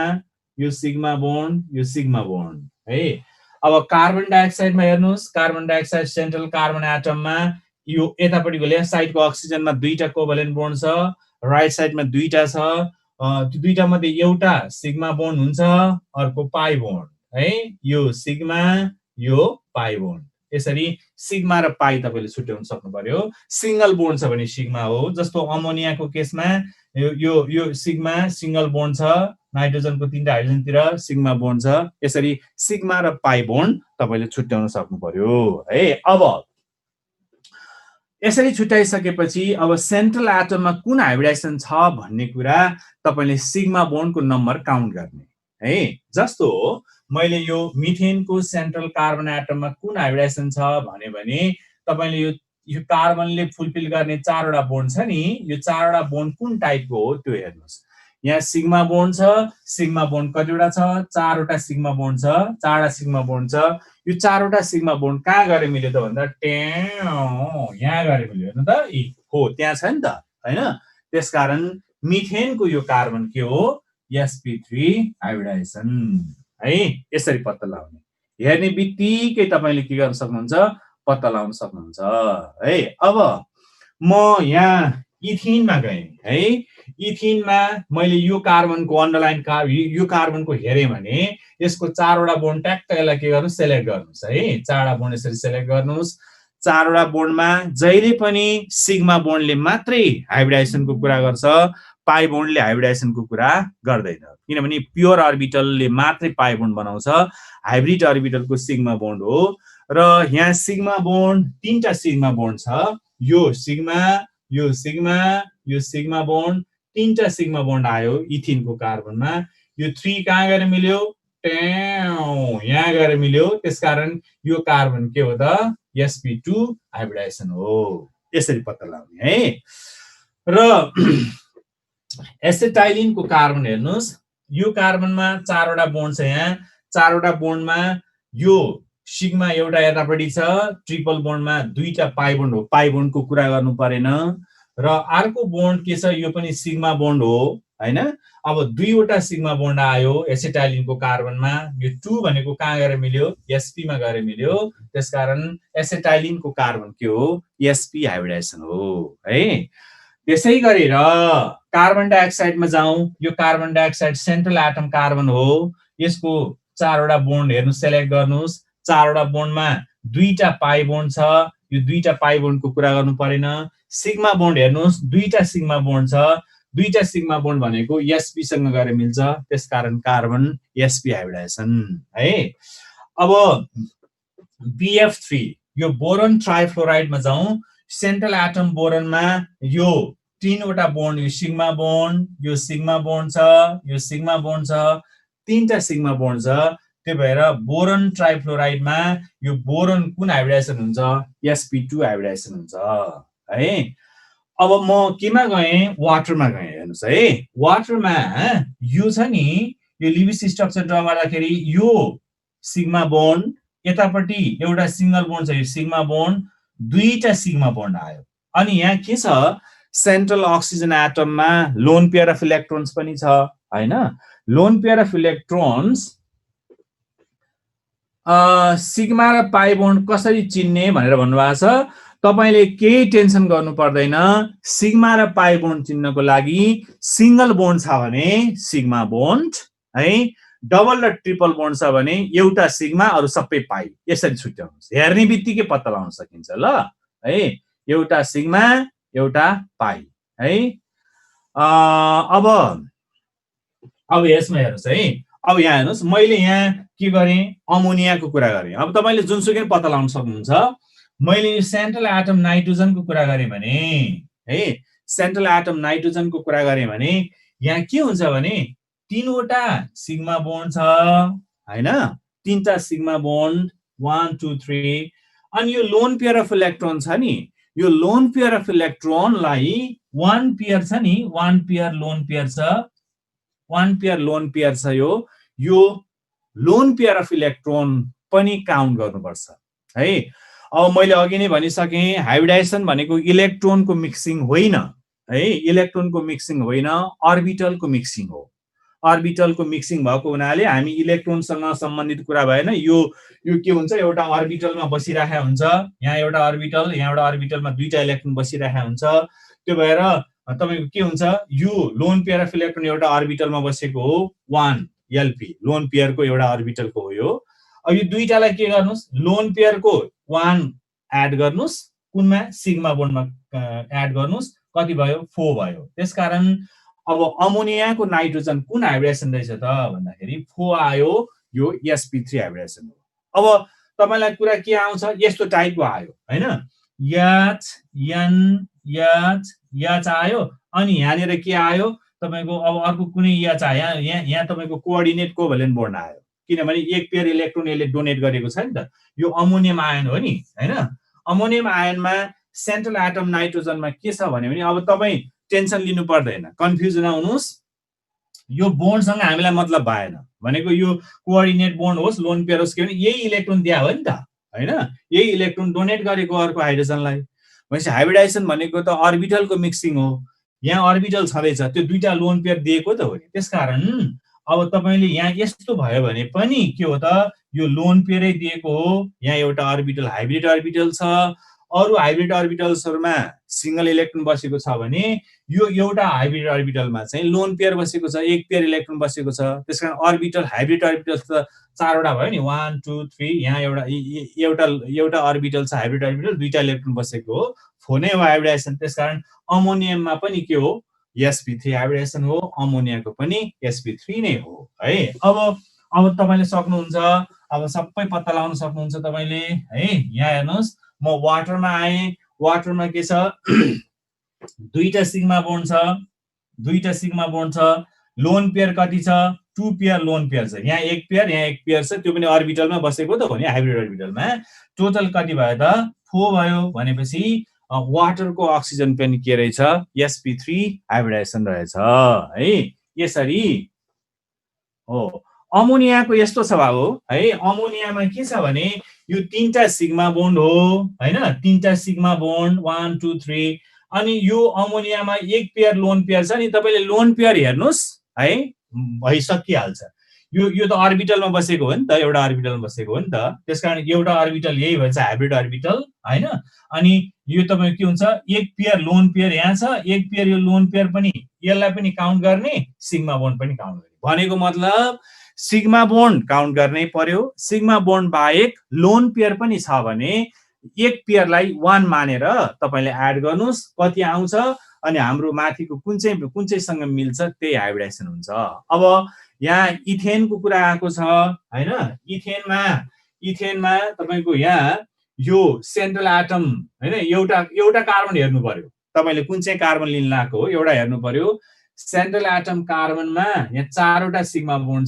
यो सिग्मा बोन्ड यो सिग्मा बोन्ड है अब कार्बन डाइअक्साइडमा हेर्नुस् कार्बन डाइअक्साइड सेन्ट्रल कार्बन एटममा यो यतापटिको लेफ्ट साइडको अक्सिजनमा दुईटा कोभ्यालेन्ट बोन्ड छ राइट साइडमा दुईटा छ त्यो दुईटा मध्ये एउटा सिग्मा बोन्ड हुन्छ अर्को पाई बोन्ड है यो सिग्मा यो पाई बोन्ड यसरी सिग्मा र पाई तपाईले छुट्याउन सक्नु पर्यो सिंगल बोन्ड छ भने सिग्मा हो जस्तो अमोनियाको केसमा यो यो सिग्मा सिंगल बोन्ड छ नाइट्रोजनको तीनटा हाइड्रोजनतिर सिग्मा बोन्ड छ यसरी सिग्मा र पाई बोन्ड तपाईले छुट्याउन सक्नु पर्यो है अब यसरी छुट्याइसकेपछि अब सेन्ट्रल एटममा कुन हाइब्रिडाइजेसन छ भन्ने कुरा तपाईले सिग्मा बोन्डको नम्बर काउन्ट गर्ने है जस्तो मैले यो मिथेनको सेन्ट्रल कार्बन एटममा कुन हाइब्रिडाइजेसन छ भने तपाईले यो कार्बनले फुलफिल गर्ने 4 वटा बोन्ड छ नि यो 4 वटा बोन्ड कुन टाइपको हो त्यो हेर्नुस् यहाँ सिग्मा बोन्ड छ सिग्मा बोन्ड कतिवटा छ 4 वटा सिग्मा बोन्ड छ 4 वटा सिग्मा बोन्ड छ यो 4 वटा सिग्मा बोन्ड कहाँ गएर मिल्यो त भन्दा यहाँ गएर मिल्यो हेर्नु त हो त्यहाँ छ नि त हैन त्यसकारण मिथेनको यो कार्बन के हो sp3 हाइब्रिडाइजेसन है यसरी पत्ता लगाउने हेर्ने बित्तिकै तपाईले के गर्न सक्नुहुन्छ पत्ता लगाउन सक्नुहुन्छ है अब म यहाँ इथिनमा गएँ है इथिनमा मैले यो कार्बनको अन्डरलाइन यो कार्बनको हेरे भने यसको 4 वटा बोन्ड ट्याक्क यसलाई के गर्नु सेलेक्ट गर्नुस् है 4 वटा बोन्ड यसरी सेलेक्ट गर्नुस् 4 वटा बोन्डमा जहिले पनि सिग्मा बोन्डले मात्रै हाइब्रिडाइजेसनको कुरा गर्छ पाई बोन्डले हाइब्रिडाइजेसनको कुरा गर्दैन किनभने प्योर अर्बिटलले मात्रै पाई बोन्ड बनाउँछ हाइब्रिड अर्बिटलको सिग्मा बोन्ड हो र यहाँ सिग्मा बोन्ड तीनटा सिग्मा बोन्ड छ यो सिग्मा यो सिग्मा यो सिग्मा बोन्ड तीनटा सिग्मा बोन्ड आयो इथिनको कार्बनमा यो 3 कहाँ गएर मिल्यो यहाँ गएर मिल्यो त्यसकारण यो कार्बन के हो त sp2 हाइब्रिडाइजेसन हो यसरी पत्ता लगाउने है र एसिटाइलिनको कार्बन हेर्नुस् यो कार्बनमा 4 वटा बोन्ड छ यहाँ 4 वटा बोन्डमा यो सिग्मा एउटा यतापटि छ ट्रिपल बोन्डमा दुईटा पाई बोन्ड हो पाई बोन्डको कुरा गर्नु परेन र अर्को बोन्ड के छ यो पनि सिग्मा बोन्ड हो हैन अब दुईवटा सिग्मा बोन्ड आयो एसिटाइलिनको कार्बनमा यो 2 भनेको कहाँ गएर मिल्यो sp मा गएर मिल्यो त्यसकारण एसिटाइलिनको कार्बन के हो sp हाइब्रिडाइजेसन हो है त्यसै गरेर कार्बन डाइअक्साइडमा जाउँ यो carbon dioxide central atom carbon हो यसको 4 वटा बोन्ड हेर्नु सेलेक्ट गर्नुस् 4 वटा बोन्डमा दुईटा पाई बोन्ड छ यो दुईटा पाई बोन्डको कुरा गर्नु परेन सिग्मा बोन्ड हेर्नुस् दुईटा सिग्मा बोन्ड छ दुईटा सिग्मा बोन्ड भनेको sp सँग गएर मिल्छ त्यसकारण कार्बन sp हाइब्रिडाइजेसन है अब BF3 यो बोरोन ट्राइफ्लोराइडमा जाउँ सेन्ट्रल एटम बोरनमा यो 3 वटा बोन्ड, यो सिग्मा बोन्ड, यो सिग्मा बोन्ड छ, यो सिग्मा बोन्ड छ, 3टा सिग्मा बोन्ड छ। त्यो भएर बोरन ट्राइफ्लोराइडमा यो बोरन कुन हाइब्रिडाइजेसन हुन्छ? sp2 हाइब्रिडाइजेसन हुन्छ है। अब म केमा गएँ? वाटरमा गएँ। हेर्नुस् है, वाटरमा यो छ नि, यो लिविस स्ट्रक्चर ड्रा गर्दाखेरि यो सिग्मा बोन्ड यतापट्टि एउटा सिंगल बोन्ड छ, यो सिग्मा बोन्ड, 2टा सिग्मा बोन्ड आयो। अनि यहाँ के छ? सेन्ट्रल अक्सिजन एटममा लोन पेयर अफ इलेक्ट्रोन्स पनि छ हैन। Lone pair of electrons sigma र पाई बोन्ड कसरी चिन्ने भनेर भन्नुभएको छ। तपाईले केही टेन्सन गर्नु पर्दैन। सिग्मा र पाई बोन्ड चिन्नको लागि सिंगल बोन्ड छ भने सिग्मा बोन्ड है, डबल र ट्रिपल बोन्ड छ भने एउटा सिग्मा अरु सबै पाई, यसरी छुट्याउनुस्। हेर्ने बित्तिकै पत्ता लगाउन सकिन्छ ल है, एउटा सिग्मा एउटा पाई है। अब यसमा हेर्नुस् है, अब यहाँ हेर्नुस्, मैले यहाँ के गरेँ? अमोनियाको कुरा गरेँ। अब तपाईले जुनसुकै पत्ता लगाउन सक्नुहुन्छ। मैले यो सेन्ट्रल एटम नाइट्रोजनको कुरा गरेँ भने है, सेन्ट्रल एटम नाइट्रोजनको कुरा गरेँ भने यहाँ के हुन्छ भने 3वटा सिग्मा बोन्ड छ हैन, 3टा सिग्मा बोन्ड 1 2 3। अनि यो लोन पेयर अफ इलेक्ट्रोन छ नि, यो लोन पेयर अफ इलेक्ट्रोनलाई 1 पेयर छ नि, 1 पेयर लोन पेयर छ, 1 पेयर लोन पेयर छ। यो लोन पेयर अफ इलेक्ट्रोन पनि काउन्ट गर्नुपर्छ है। अब मैले अघि नै भनिसके, हाइब्रिडाइजेसन भनेको इलेक्ट्रोनको मिक्सिङ होइन है, इलेक्ट्रोनको मिक्सिङ होइन, अर्बिटलको मिक्सिङ हो। अर्बिटलको मिक्सिङ भएको हुनाले हामी इलेक्ट्रोनसँग सम्बन्धित कुरा भएन। यो के हुन्छ? एउटा अर्बिटलमा बसिरहेको हुन्छ, यहाँ एउटा अर्बिटल, यहाँ एउटा अर्बिटलमा 2टा इलेक्ट्रोन बसिरहेको हुन्छ। त्यो भएर तपाईको के हुन्छ? यो लोन पेयर अफ इलेक्ट्रोन एउटा अर्बिटलमा बसेको हो, 1 LP लोन पेयरको एउटा अर्बिटलको हो यो। अब यो 2टालाई के गर्नुस्? लोन पेयरको 1 एड गर्नुस्, कुनमा? सिग्मा बोन्डमा एड गर्नुस्। कति भयो? 4 भयो। त्यसकारण अब अमोनियाको नाइट्रोजन कुन हाइब्रिडाइजेसन रहेछ त भन्दाखेरि 4 आयो, यो sp3 हाइब्रिडाइजेसन हो। अब तपाईलाई कुरा के आउँछ? यस्तो टाइपको आयो हैन, H N H आयो। अनि यहाँनिर के आयो तपाईको? अब अर्को कुनै H आयो, यहाँ तपाईको कोअर्डिनेट कोभ्यालेन्ट बोन्ड आयो, किनभने एक पेयर इलेक्ट्रोन यसले डोनेट गरेको छ नि त। यो अमोनियम आयन हो नि हैन। अमोनियम आयनमा सेन्ट्रल एटम नाइट्रोजनमा के छ भने अब तपाई टेन्सन लिनु पर्दैन, कन्फ्युज नहुनुस्। यो बोन्डसँग हामीलाई मतलब भएन भनेको यो कोअर्डिनेट बोन्ड होस्, लोन पेयर होस्, के भने यही इलेक्ट्रोन दिया हो नि त हैन। यही इलेक्ट्रोन डोनेट गरेको अर्को हाइड्रोजनलाई। भनेपछि हाइब्रिडाइजेसन भनेको त अर्बिटलको मिक्सिङ हो। यहाँ अर्बिटल छँदैछ, त्यो 2टा लोन पेयर दिएको त हो नि। त्यसकारण अब तपाईले यहाँ यस्तो भयो भने पनि के हो त? यो लोन पेयरै दिएको हो। यहाँ एउटा अर्बिटल हाइब्रिड अर्बिटल छ, अरु हाइब्रिड अर्बिटल्सहरुमा सिंगल इलेक्ट्रोन बसेको छ भने यो एउटा हाइब्रिड अर्बिटलमा चाहिँ लोन पेयर बसेको छ, एक पेयर इलेक्ट्रोन बसेको छ। त्यसकारण अर्बिटल हाइब्रिड अर्बिटल्स त 4वटा भयो नि, 1 2 3। यहाँ एउटा अर्बिटल छ हाइब्रिड अर्बिटल, 2टा इलेक्ट्रोन बसेको हो, 4 नै हो हाइब्रिडाइजेसन। त्यसकारण अमोनियममा पनि के हो? sp3 हाइब्रिडाइजेसन हो, अमोनियाको पनि sp3 नै हो है। अब तपाईले सक्नुहुन्छ, अब सबै पत्ता लगाउन सक्नुहुन्छ तपाईले है। यहाँ हेर्नुस्, म वाटरमा आए। वाटरमा के छ? 2टा सिग्मा बोन्ड छ, 2टा सिग्मा बोन्ड छ। लोन पेयर कति छ? 2 पेयर लोन पेयर छ। यहाँ एक पेयर, यहाँ एक पेयर छ, त्यो पनि अर्बिटलमा बसेको त हो नि, हाइब्रिड अर्बिटलमा। टोटल कति भयो त? 4 भयो। भनेपछि वाटरको अक्सिजन पनि के रहेछ? sp3 हाइब्रिडाइजेसन रहेछ है। यसरी हो। अमोनियाको यस्तो स्वभाव हो है। अमोनियामा के छ भने यो 3टा सिग्मा बोन्ड हो हैन, 3टा सिग्मा बोन्ड 1 2 3। अनि यो अमोनियामा एक पेयर लोन पेयर छ नि। तपाईले लोन पेयर हेर्नुस् है, भइसकिहाल्छ। यो त अर्बिटलमा बसेको हो नि त, एउटा अर्बिटलमा बसेको हो नि त। त्यसकारण एउटा अर्बिटल यही भन्छ हाइब्रिड अर्बिटल हैन। अनि यो तपाईको के हुन्छ? एक पेयर लोन पेयर यहाँ छ, एक पेयर यो लोन पेयर पनि, यसलाई पनि काउन्ट गर्ने, सिग्मा बोन्ड पनि काउन्ट गर्ने। भनेको मतलब सिग्मा बोन्ड काउन्ट गर्नै पर्यो। सिग्मा बोन्ड बाहेक लोन पेयर पनि छ भने एक पेयरलाई 1 मानेर तपाईले एड गर्नुस्, कति आउँछ? अनि हाम्रो माथिको कुन चाहिँसँग मिल्छ त्यही हाइब्रिडाइजेसन हुन्छ। अब यहाँ इथेनको कुरा आएको छ हैन। इथेनमा तपाईको यहाँ यो सेन्ट्रल एटम हैन एउटा कार्बन हेर्नु पर्यो तपाईले कुन चाहिँ कार्बन लिन लागेको हो एउटा हेर्नु पर्यो सेन्ट्रल एटम कार्बनमा यहाँ चारवटा सिग्मा बोन्ड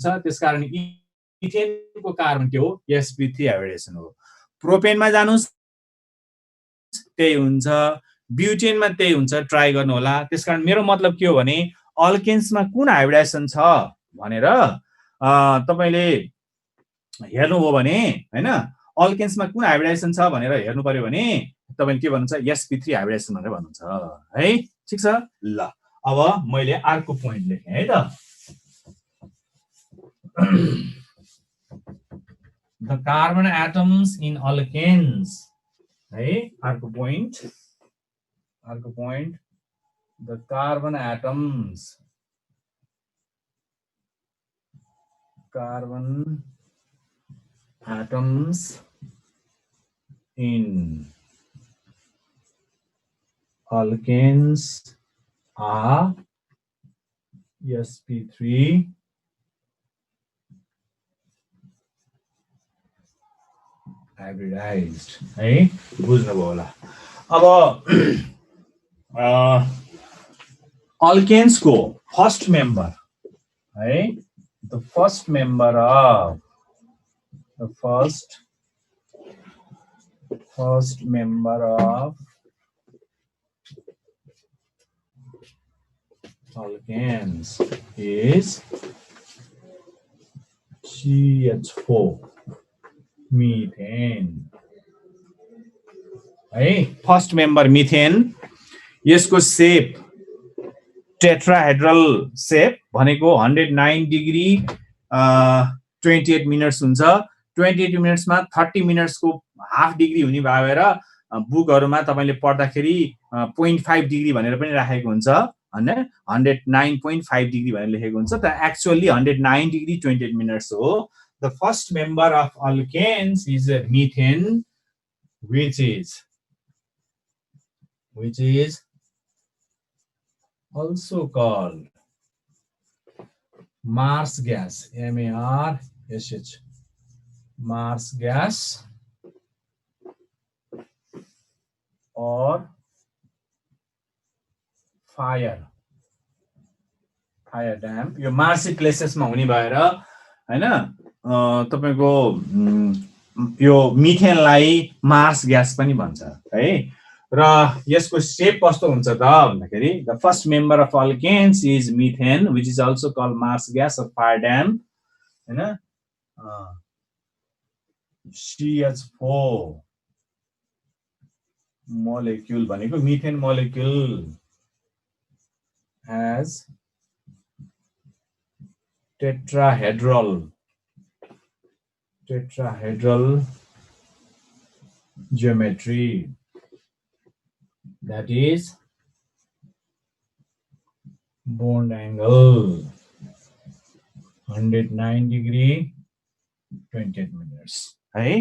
छ त्यसकारण इथेनको कार्बन के हो sp3 हाइब्रिडाइजेसन हो प्रोपेनमा जानुस् त्यही हुन्छ ब्युटेनमा त्यही हुन्छ ट्राई गर्नु होला त्यसकारण मेरो मतलब के हो भने अल्केन्समा कुन हाइब्रिडाइजेसन छ भनेर तपाईले हेर्नु हो भने हैन अल्केन्समा कुन हाइब्रिडाइजेसन छ भनेर हेर्नु पर्यो भने तपाईले के भन्नुहुन्छ sp3 हाइब्रिडाइजेसन भनेर भन्नुहुन्छ है ठीक छ ल अब मैले अर्को प्वाइन्ट लेखे है त the carbon atoms in alkanes है अर्को point the carbon atoms in alkanes are sp3 hybridized है बुझ्नुभयो होला अब alkanes को फर्स्ट मेम्बर है the first member of alkanes is CH4 methane है फर्स्ट मेम्बर मिथेन यसको सेप टेट्राहेड्रल सेप भनेको 109 डिग्री 28 मिनट्स हुन्छ 28 मिनट्समा 30 मिनट्सको हाफ डिग्री हुने भएर बुकहरुमा तपाईले पढ्दाखेरि 0.5 डिग्री भनेर पनि राखेको हुन्छ हैन 109.5 डिग्री भनेर लेखेको हुन्छ त एक्चुअली 109 डिग्री 28 मिनट्स हो the first member of alkanes is methane which is also called Mars gas MARSH Mars gas or fire damp यो मार्सी प्लेसेसमा हुने भएर हैन तपाईको यो मिथेनलाई मार्स ग्यास पनि भन्छ है र यसको शेप कस्तो हुन्छ त भन्दाखेरि the first member of alkanes is methane which is also called marsh gas of fire damp हैन CH4 मोलेक्युल भनेको methane molecule has tetrahedral geometry that is bond angle 109 degree 28 minutes है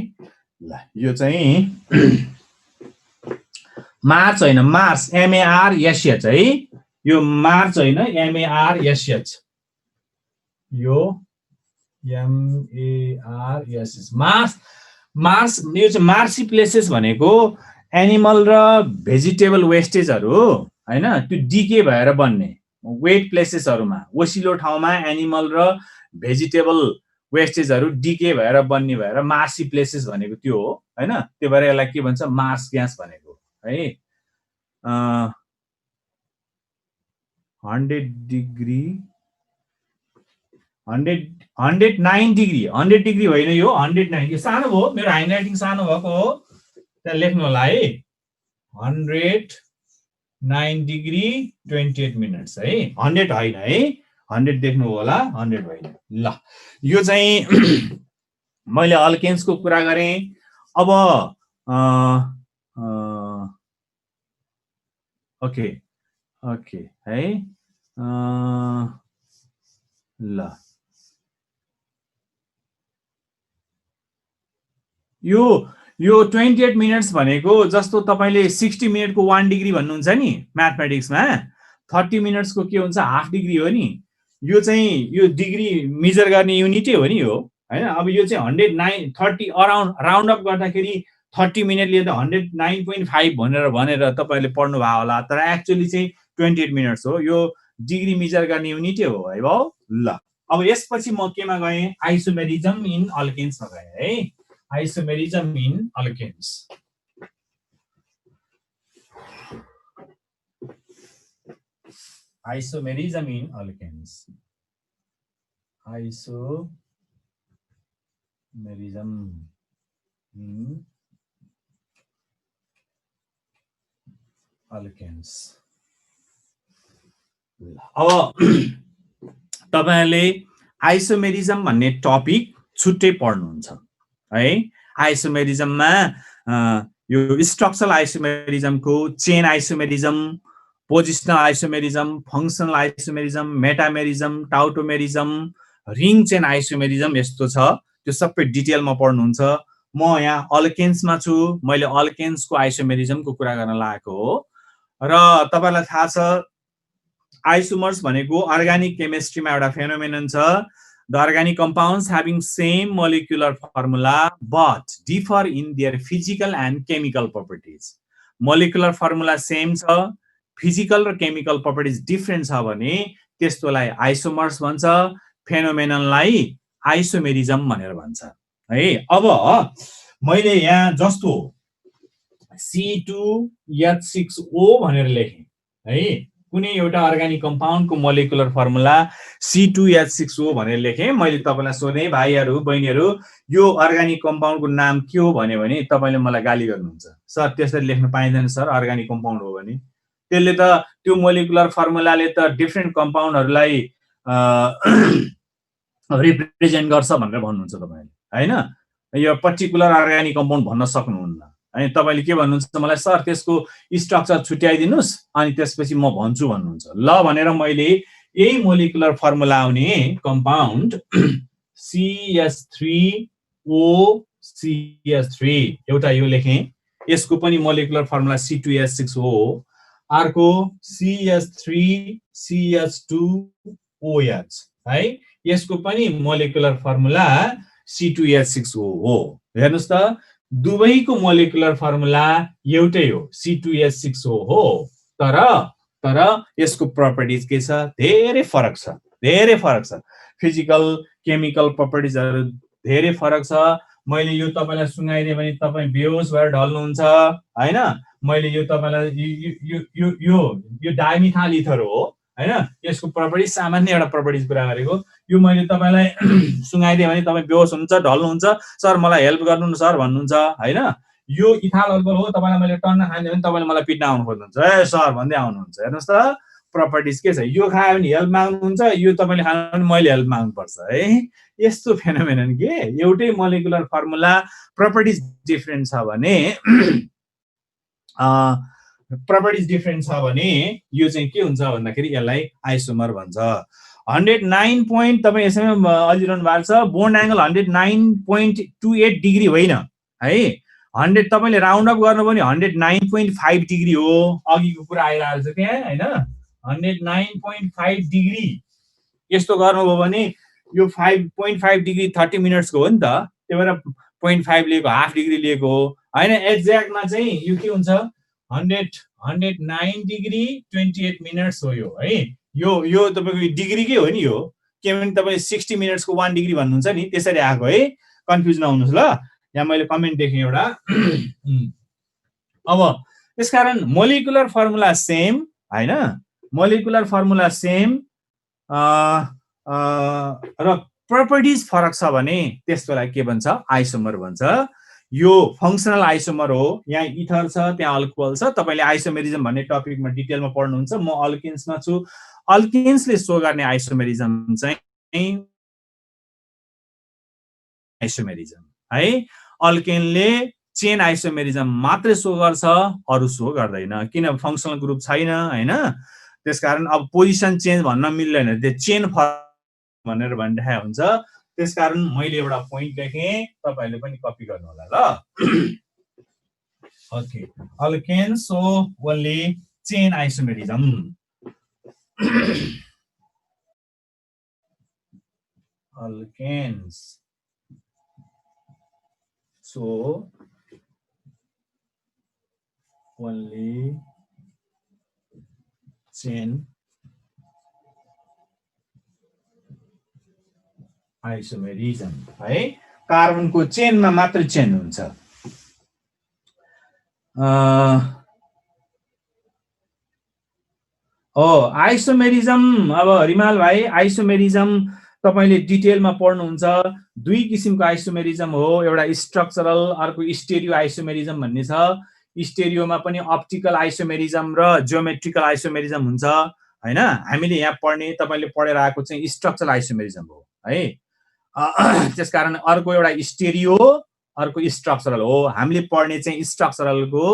ल यो चाहिँ मार्च हैन मार्स MARSH है यो March हैन MARSH यो MARSH मार्स यो चाहिँ मार्सी प्लेसेस भनेको एनिमल र भेजिटेबल वेस्टेजहरु हैन त्यो डिके भएर बन्ने वेट प्लेसेसहरुमा ओसिलो ठाउँमा एनिमल र भेजिटेबल वेस्टेजहरु डिके भएर बन्ने भएर मार्सी प्लेसेस भनेको त्यो हो हैन त्यो भएर यसलाई के भन्छ मार्स ग्यास भनेको है 109 डिग्री 100 डिग्री होइन यो 109 सानो हो मेरो हाइलाइटिङ सानो भएको हो त्यहाँ लेख्नु होला है 109 डिग्री 28 मिनट्स है 100 होइन है 100 देख्नु होला 100 होइन ल यो चाहिँ मैले अल्केन्सको कुरा गरे अब ओके है ल यो 28 मिनट्स भनेको जस्तो तपाईले 60 मिनेटको 1 डिग्री भन्नुहुन्छ नि म्याथमेटिक्समा 30 मिनट्सको के हुन्छ हाफ डिग्री हो नि यो चाहिँ यो डिग्री मेजर गर्ने युनिटै हो नि हो हैन। अब यो चाहिँ 109 अराउन्ड राउन्ड अप गर्दाखेरि 30 मिनेटले त 109.5 भनेर तपाईहरुले पढ्नु भयो होला, तर एक्चुअली चाहिँ 28 मिनेट्स हो। यो डिग्री मेजर गर्ने युनिटै हो है बाउ। ल अब यसपछि म केमा गए, आइसोमेरिजम इन अल्केन्समा गए है। Isomerism in alkanes, isomerism in alkanes, isomerism in alkanes. अब तपाईहरुले आइसोमेरिजम भन्ने टपिक छुट्टै पढ्नुहुन्छ है। आइसोमेरिजममा यो स्ट्रक्चरल आइसोमेरिजमको chain isomerism, positional isomerism, functional isomerism, metamerism, tautomerism, ring chain isomerism यस्तो छ। त्यो सबै डिटेलमा पढ्नुहुन्छ। म यहाँ अल्केन्समा छु, मैले अल्केन्सको आइसोमेरिजमको कुरा गर्न लागेको हो। र तपाईलाई थाहा छ आइसोमर्स भनेको अर्गानिक केमिस्ट्रीमा एउटा फेनोमेनन छ। The organic compounds having same molecular formula but differ in their physical and chemical properties. Molecular formula same छ, फिजिकल र केमिकल प्रपर्टिज डिफरेन्ट छ भने त्यस्तोलाई आइसोमर्स भन्छ, फेनोमेननलाई आइसोमेरिजम भनेर भन्छ है। अब मैले यहाँ जस्तो C2H6O भनेर लेखेँ है। कुनै एउटा अर्गानिक कम्पाउन्डको मोलिकुलर फर्मुला C2H6O भनेर लेखेँ। मैले तपाईलाई सोधेँ भाइहरु बहिनीहरु यो अर्गानिक कम्पाउन्डको नाम के हो भन्यो भने तपाईले मलाई गाली गर्नुहुन्छ, सर त्यसरी लेख्न पाइँदैन सर, अर्गानिक कम्पाउन्ड हो भने। त्यसले त त्यो मोलिकुलर फर्मुलाले त डिफरेन्ट कम्पाउन्डहरुलाई रिप्रेजेन्ट गर्छ भनेर भन्नुहुन्छ तपाईले हैन। यो पर्टिकुलर अर्गानिक कम्पाउन्ड भन्न सक्नुहुन्न अनि तपाईले के भन्नुहुन्छ मलाई, सर त्यसको स्ट्रक्चर छुट्याइदिनुस् अनि त्यसपछि म भन्छु भन्नुहुन्छ। ल भनेर मैले यही मोलिकुलर फर्मुला आउने कम्पाउन्ड CH3OCH3 एउटा यो लेखेँ। यसको पनि मोलिकुलर फर्मुला C2H6O हो। अर्को CH3CH2OH है, यसको पनि मोलिकुलर फर्मुला C2H6O हो। हेर्नुस् त दुवैको मोलिकुलर फर्मुला एउटै हो, C2H6O हो। तर यसको प्रपर्टिज के छ, धेरै फरक छ, धेरै फरक छ। फिजिकल केमिकल प्रपर्टिजहरु धेरै फरक छ। मैले यो तपाईलाई सुनाइदिए भने तपाई बेहोस भएर ढल्नुहुन्छ हैन। मैले यो तपाईलाई यो डाइमिथाइल इथर हो हैन। यसको प्रपर्टिज सामान्य एउटा प्रपर्टिज कुरा गरेको। यो मैले तपाईलाई सुनाइदिए भने तपाई बेहोस हुन्छ, ढल्नुहुन्छ, सर मलाई हेल्प गर्नु न सर भन्नुहुन्छ हैन। यो इथाल अल्कोहल हो, तपाईलाई मैले टन्न खाने भने तपाईले मलाई पिट्न आउनु खोज्नुहुन्छ, ए सर भन्दै आउनुहुन्छ। हेर्नुस् त प्रपर्टिज के छ, यो खायो भने हेल्प माग्नुहुन्छ, यो तपाईले खानु भने मैले हेल्प माग्नु पर्छ है। यस्तो फेनोमेनन के एउटै मोलिकुलर फर्मुला प्रपर्टिज डिफरेन्ट छ भने प्रपर्टिज डिफरेन्ट छ भने यो चाहिँ के हुन्छ भन्दाखेरि यसलाई आइसोमर भन्छ। 109 पोइन्ट तपाई यसैमा अलिरहनु भएको छ। बोन्ड एंगल 109.28 डिग्री होइन है। 100 तपाईले राउन्ड अप गर्नु पनि 109.5 डिग्री हो। अघिको कुरा आइरहेको छ त्यहाँ हैन। 109.5 डिग्री यस्तो गर्नुभयो भने यो 5.5 डिग्री 30 मिनेट्सको हो नि त, त्यही भएर 0.5 लिएको, हाफ डिग्री लिएको हो हैन। एक्ज्याक्टमा चाहिँ यो के हुन्छ 109 डिग्री 28 मिनेट्स हो यो है। यो तपाईको डिग्रीकै हो नि यो, किनभने तपाईले 60 मिनेट्सको 1 डिग्री भन्नुहुन्छ नि, त्यसरी आएको है। कन्फ्युज नहुनुस् ल। यहाँ मैले कमेन्ट देखेँ एउटा। अब त्यसकारण मोलिकुलर फर्मुला सेम हैन, मोलिकुलर फर्मुला सेम र प्रपर्टिज फरक छ भने त्यसलाई के भन्छ, आइसोमर भन्छ। यो फंक्सनल आइसोमर हो। यहाँ इथर छ, त्यहाँ अल्कोहल छ। तपाईले आइसोमेरिजम भन्ने टपिकमा डिटेलमा पढ्नुहुन्छ। म अल्केन्समा छु। अल्केन्सले सो गर्ने आइसोमेरिजम चाहिँ आइसोमेरिजम है। अल्केनले चेन आइसोमेरिजम मात्रै सो गर्छ, अरु सो गर्दैन, किन फंक्सनल ग्रुप छैन हैन। त्यसकारण अब पोजिसन चेन्ज भन्न मिल्दैन, त्यो चेन भनेर भनिरहेको हुन्छ। त्यसकारण मैले एउटा पोइन्ट लेखेँ, तपाईहरुले पनि कपी गर्नु होला ल। Okay, alkane so only chain isomerism. Alkanes So only chain isomerism है, कार्बनको चेनमा मात्र चेन हुन्छ। आइसोमेरिजम, अब रिमाल भाइ आइसोमेरिजम तपाईले डिटेलमा पढ्नुहुन्छ। दुई किसिमको आइसोमेरिजम हो, एउटा स्ट्रक्चरल, अर्को स्टेरियो आइसोमेरिजम भन्ने छ। स्टेरियोमा पनि अप्टिकल आइसोमेरिजम र जियोमेट्रिकल आइसोमेरिजम हुन्छ हैन। हामीले यहाँ पढ्ने, तपाईले पढेर आएको चाहिँ स्ट्रक्चरल आइसोमेरिजम हो है। त्यसकारण अर्को एउटा स्टेरियो, अर्को स्ट्रक्चरल हो। हामीले पढ्ने चाहिँ स्ट्रक्चरलको,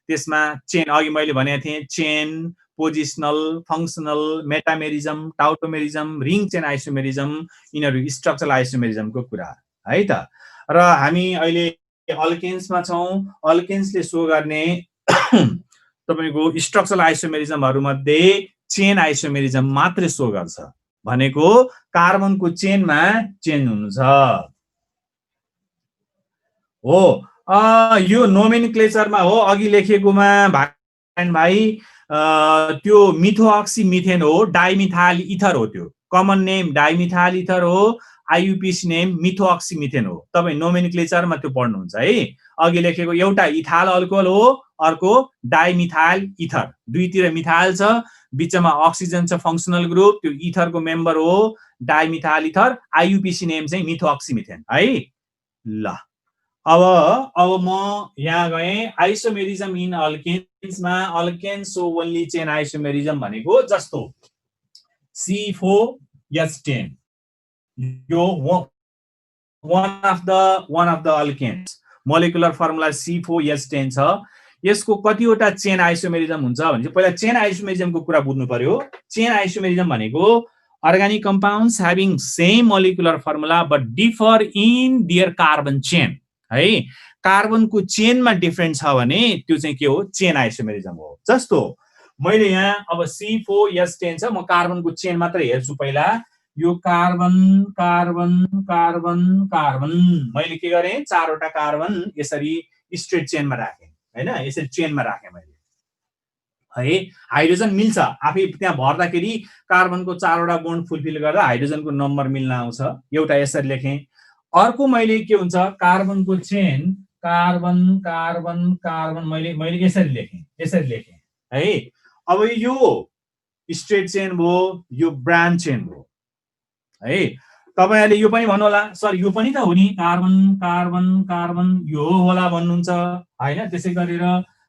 त्यसमा चेन, अघि मैले भनेको थिएँ chain, positional, functional, metamerism, tautomerism, ring chain isomerism, यिनीहरू स्ट्रक्चरल आइसोमेरिजमको कुरा है त। र हामी अहिले अल्केन्समा छौँ। अल्केन्सले सो गर्ने तपाईको स्ट्रक्चरल आइसोमेरिजमहरु मध्ये चेन आइसोमेरिजम मात्रै सो गर्छ, भनेको कार्बनको चेनमा चेन हुन्छ हो। यो नोमेनक्लेचरमा हो, अघि लेखेकोमा भाइ त्यो मिथोअक्सी मिथेन हो, डाइमिथाइल इथर हो। त्यो कमन नेम डाइमिथाइल इथर हो, आइयुपिसी नेम मिथोअक्सी मिथेन हो। तपाई नोमेनक्लेचरमा त्यो पढ्नुहुन्छ है। अघि लेखेको एउटा इथाल अल्कोहल हो, अर्को डाइमिथाइल इथर, दुईतिर मिथाइल छ, बीचमा अक्सिजन छ, फंक्सनल ग्रुप, त्यो इथरको मेम्बर हो डाइमिथाइल इथर, आइयुपिसी नेम चाहिँ मिथोअक्सी मिथेन है। ल अब म यहाँ गएँ आइसोमेरिजम इन अल्केन्समा। Alkanes so only chain isomerism भनेको जस्तो C4H10, यो one of the अल्केन्स, मोलिकुलर फर्मुला C4H10 छ। यसको कतिवटा चेन आइसोमेरिजम हुन्छ भने पहिला चेन आइसोमेरिजमको कुरा बुझ्नु पर्यो। चेन आइसोमेरिजम भनेको organic compounds having same molecular formula but differ in their carbon chain है। कार्बनको चेनमा डिफरेन्ट छ भने त्यो चाहिँ के हो, चेन आइसोमेरिजम हो। जस्तो मैले यहाँ अब C4H10 छ, म कार्बनको चेन मात्र हेर्छु पहिला। यो कार्बन कार्बन कार्बन कार्बन, मैले के गरेँ, चारवटा कार्बन यसरी स्ट्रेट चेनमा राखेँ हैन, यसरी चेनमा राखेँ मैले है। हाइड्रोजन मिल्छ आफै, त्यहाँ भर्दाखेरि कार्बनको चारवटा बोन्ड फुलफिल गर्दा हाइड्रोजनको नम्बर मिल्न आउँछ, एउटा यसरी लेखेँ। अर्को मैले के हुन्छ, कार्बनको चेन कार्बन कार्बन कार्बन मैले यसरी लेखेँ है। अब यो स्ट्रेट चेन भयो, यो ब्रान्च चेन भयो है। तपाईहरुले यो पनि भन्नु होला, सर यो पनि त हो नि, कार्बन कार्बन कार्बन यो होला भन्नुहुन्छ हैन। त्यसै गरेर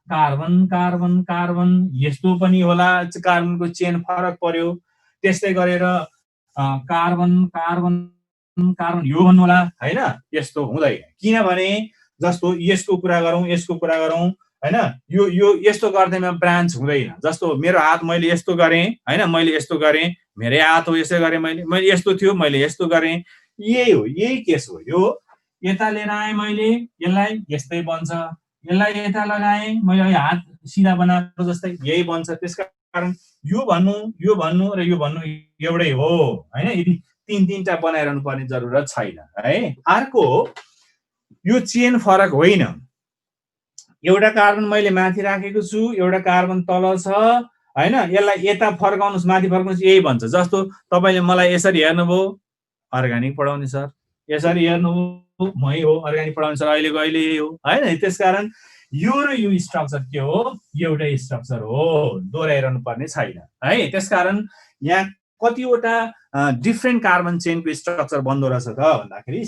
कार्बन कार्बन कार्बन यस्तो पनि होला, कार्बनको चेन फरक पर्यो। त्यस्तै गरेर कार्बन कार्बन कार्बन यो भन्नु होला हैन, यस्तो हुँदैन। किनभने जस्तो यसको कुरा गरौँ, यसको कुरा गरौँ हैन, यो यस्तो गर्दैमा ब्रान्च हुँदैन। जस्तो मेरो हात मैले यस्तो गरेँ हैन, मैले यस्तो गरेँ, मेरै हात हो, यसै गरेँ मैले यस्तो थियो, मैले यस्तो गरेँ, यही हो, यही केस हो। यो यता लिएर आएँ मैले, यसलाई यस्तै बन्छ, यसलाई यता लगाएँ मैले, हात सिधा बनाएको जस्तै यही बन्छ। त्यसकारण यो भन्नु र यो भन्नु एउटै हो हैन। यदि तीनटा बनाइरहनु पर्ने जरुरत छैन है। अर्को यो चेन फरक होइन, एउटा कार्बन मैले माथि राखेको छु, एउटा कार्बन तल छ हैन, यसलाई यता फर्काउनुस्, माथि फर्काउनुस्, यही भन्छ। जस्तो तपाईले मलाई यसरी हेर्नुभयो, अर्गानिक पढाउने सर, यसरी हेर्नुभयो, मै हो अर्गानिक पढाउने सर, अहिलेको अहिले यही हो हैन। त्यसकारण यो र यो स्ट्रक्चर के हो, एउटै स्ट्रक्चर हो, दोहोऱ्याइरहनु पर्ने छैन है। त्यसकारण यहाँ कतिवटा डिफरेन्ट कार्बन चेनको स्ट्रक्चर बन्दो रहेछ त भन्दाखेरि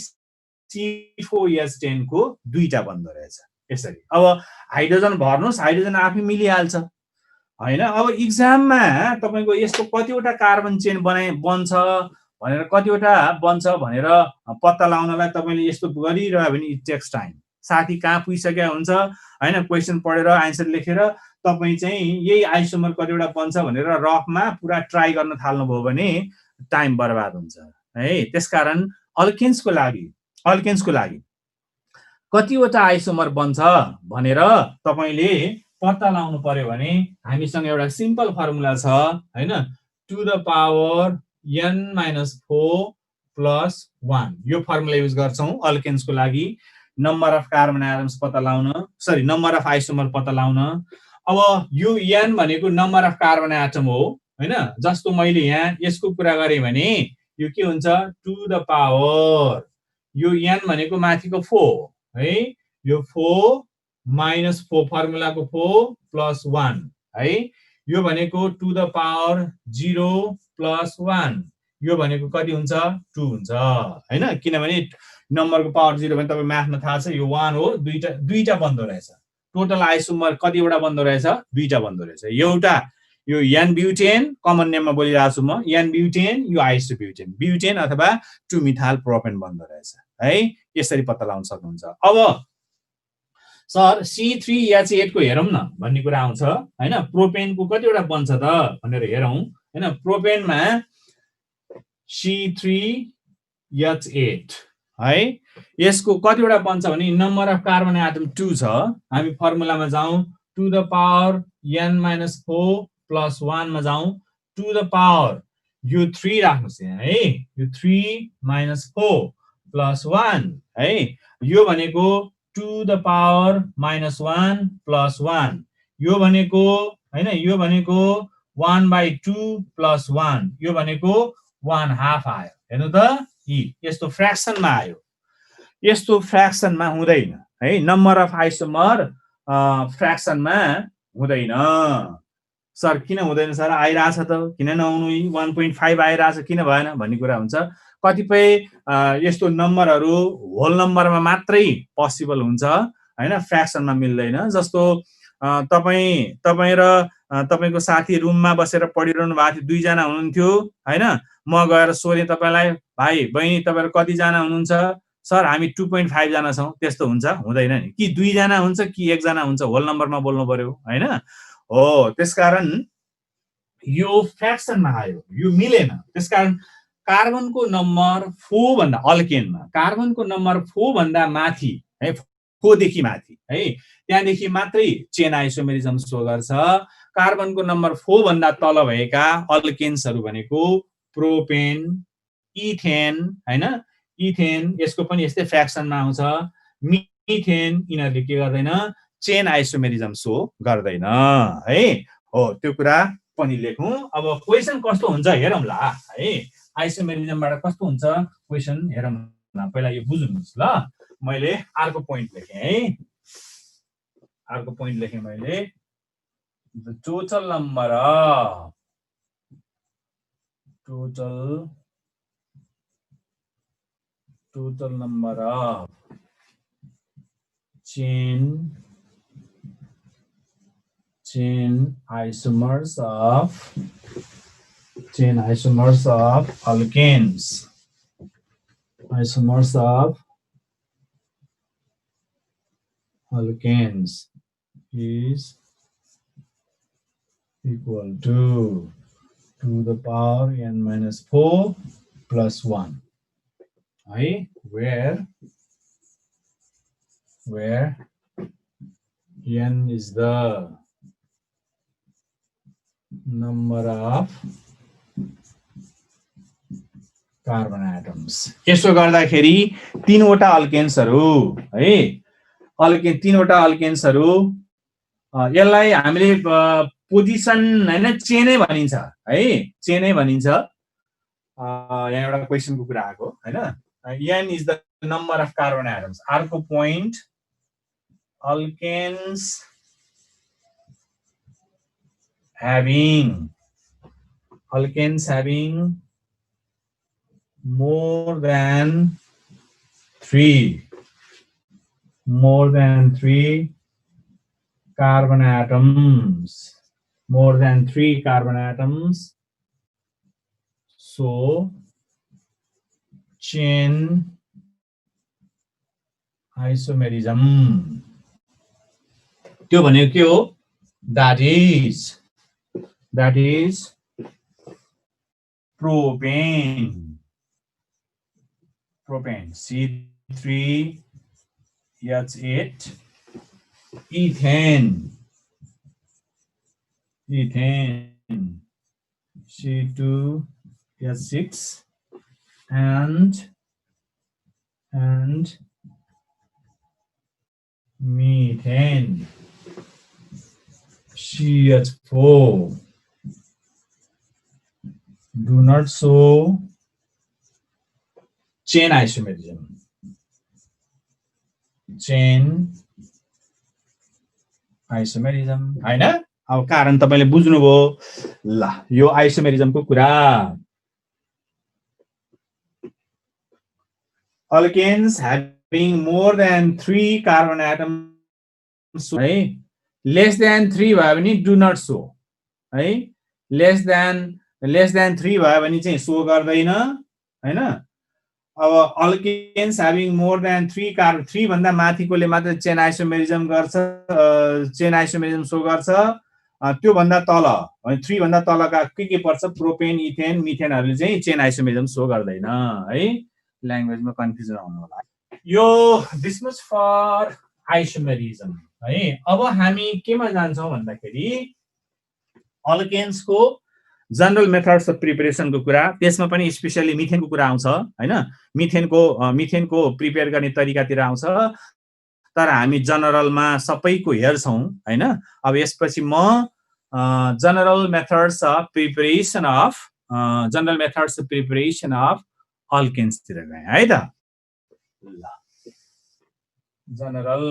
C4H10 को दुईटा बन्दो रहेछ यसरी। अब हाइड्रोजन भर्नुस्, हाइड्रोजन आफै मिलिहाल्छ हैन। अब इक्जाममा तपाईको यस्तो कतिवटा कार्बन चेन बन्छ भनेर, कतिवटा बन्छ भनेर पत्ता लगाउनलाई तपाईले यस्तो गरिरह्यो भने इट टेक्स टाइम। साथी कहाँ पुगिसकेका हुन्छ हैन, क्वेशन पढेर आन्सर लेखेर तपाई चाहिँ यही आइसोमर कतिवटा बन्छ भनेर रफमा पुरा ट्राई गर्न थाल्नुभयो भने टाइम बर्बाद हुन्छ है। त्यसकारण अल्केन्सको लागि कतिवटा आइसोमर बन्छ भनेर तपाईले पत्ता लगाउनु पर्यो भने हामीसँग एउटा सिम्पल फर्मुला छ हैन, टु द पावर n - 4 + 1, यो फर्मुला युज गर्छौं अल्केन्सको लागि। नम्बर अफ कार्बन एटम्स पत्ता लगाउन, सरी नम्बर अफ आइसोमर पत्ता लगाउन। अब यो n भनेको नम्बर अफ कार्बन एटम हो हैन। जस्तो मैले यहाँ यसको कुरा गरे भने यो के हुन्छ 2 द पावर, यो n भनेको माथिको 4 है, यो 4 माइनस 4 फर्मुलाको 4 प्लस 1 है, यो भनेको 2 द पावर 0 प्लस 1, यो भनेको कति हुन्छ 2 हुन्छ हैन। किनभने नम्बरको पावर 0 भने तपाईँ म्याथमा थाहा छ यो 1 हो, दुईटा बन्दो रहेछ। टोटल आइसोमर कतिवटा बन्दो रहेछ 2टा बन्दो रहेछ। एउटा यो n ब्युटेन कमन नेममा बोलिरहेको छु म, n ब्युटेन, यो आइसोब्युटेन, ब्युटेन अथवा 2 मिथाइल प्रोपेन बन्दो रहेछ है। यसरी पत्ता लगाउन सक्नुहुन्छ। अब सर C3H8 को हेरौँ न भन्ने कुरा आउँछ हैन। प्रोपेनको कतिवटा बन्छ त भनेर हेरौँ हैन। प्रोपेनमा C3H8 है, यसको कतिवटा बन्छ भने नम्बर अफ कार्बन एटम 2 छ। हामी फर्मुलामा जाउँ 2 द पावर n - 4 प्लस 1 मा जाउँ 2 द पावर यो 3 राख्नुस् यहाँ है, यो 3 - 4 प्लस 1 है, यो भनेको 2 द पावर -1 प्लस 1, यो भनेको हैन, यो भनेको 1/2 प्लस 1, यो भनेको 1/2 आयो। हेर्नु त यस्तो फ्र्याक्सनमा आयो। यस्तो फ्र्याक्सनमा हुँदैन है, नम्बर अफ आइसोमर फ्र्याक्सनमा हुँदैन। सर किन हुँदैन सर, आइरहेछ त किन नहुनु, 1.5 आइरहेछ किन भएन भन्ने कुरा हुन्छ। कतिपय यस्तो नम्बरहरू होल नम्बरमा मात्रै पोसिबल हुन्छ हैन, फ्र्याक्सनमा मिल्दैन। जस्तो तपाईँ र तपाईको साथी रुममा बसेर पढिरहनु भएको थियो, 2 जना हुनुहुन्थ्यो हैन। म गएर सोधेँ तपाईलाई, भाइ बहिनी तपाईहरु कति जना हुनुहुन्छ? सर हामी 2.5 जना छौं। त्यस्तो हुन्छ हुँदैन नि। कि 2 जना हुन्छ कि 1 जना हुन्छ, होल नम्बरमा बोल्नु पर्यो हैन। हो त्यसकारण यो फ्र्याक्सनमा आयो, यो मिलेन। त्यसकारण कार्बनको नम्बर 4 भन्दा अल्केनमा कार्बनको नम्बर 4 भन्दा माथि है, 4 देखि माथि है, त्यहाँदेखि मात्रै चेन आइसोमेरिजम शो गर्छ। कार्बनको नम्बर 4 भन्दा तल भएका अल्केन्सहरु भनेको प्रोपेन, इथेन हैन, इथेन यसको पनि यस्तै फ्र्याक्सनमा आउँछ। मिथेन यिनीहरुले के गर्दैन, चेन आइसोमेरिजम शो गर्दैन है। हो त्यो कुरा पनि लेखौं। अब क्वेशन कस्तो हुन्छ हेरौँला है, आइसोमेरिजमबाट कस्तो हुन्छ क्वेशन हेरौँला। पहिला यो बुझ्नुस् ल। मैले अर्को पोइन्ट लेखे है, अर्को पोइन्ट लेखे मैले, the total number of chain isomers of alkanes, is equal to 2 the power n - 4 plus 1 है, where n is the number of carbon atoms. यसो गर्दाखेरि तीनवटा अल्केन्सहरु है, तीनवटा अल्केन्सहरु, यसलाई हामीले पोजिसन हैन चेनै भनिन्छ है, चेनै भनिन्छ। यहाँ एउटा क्वेशनको कुरा आको हैन। n is the number of carbon atoms। अर्को point, alkanes having more than 3 carbon atoms, so chain isomerism। त्यो भनेको के हो, that is propane C3H8, ethane C2H6 and methane, CH4 do not show chain isomerism. Chain isomerism हैन अब कारण तपाईले बुझ्नुभयो ल यो आइसोमेरिजमको कुरा alkanes having more than 3 carbon atoms है less than 3 भयो भने do not show है less than 3 भयो भने चाहिँ show गर्दैन हैन अब alkanes having more than 3 carbon 3 भन्दा माथिकोले मात्र chain isomerism गर्छ chain isomerism show गर्छ त्यो भन्दा तल अनि 3 भन्दा तलका के पर्छ प्रोपेन इथेन मिथेनहरुले चाहिँ chain isomerism show गर्दैन है ल्याङ्ग्वेजमा कन्फ्युजन आउनु होला यो दिस मच फर आइसोमेरिजम है अब हामी केमा जान्छौं भन्दाखेरि अल्केन्स को जनरल मेथड्स अफ प्रिपरेसन को कुरा त्यसमा पनि स्पेशली मिथेन को कुरा आउँछ हैन मिथेन को प्रिपेयर गर्ने तरिकातिर आउँछ तर हामी जनरलमा सबैको हेर्छौं हैन अब यसपछि म general methods of preparation of alkanes तिर गए है त ल general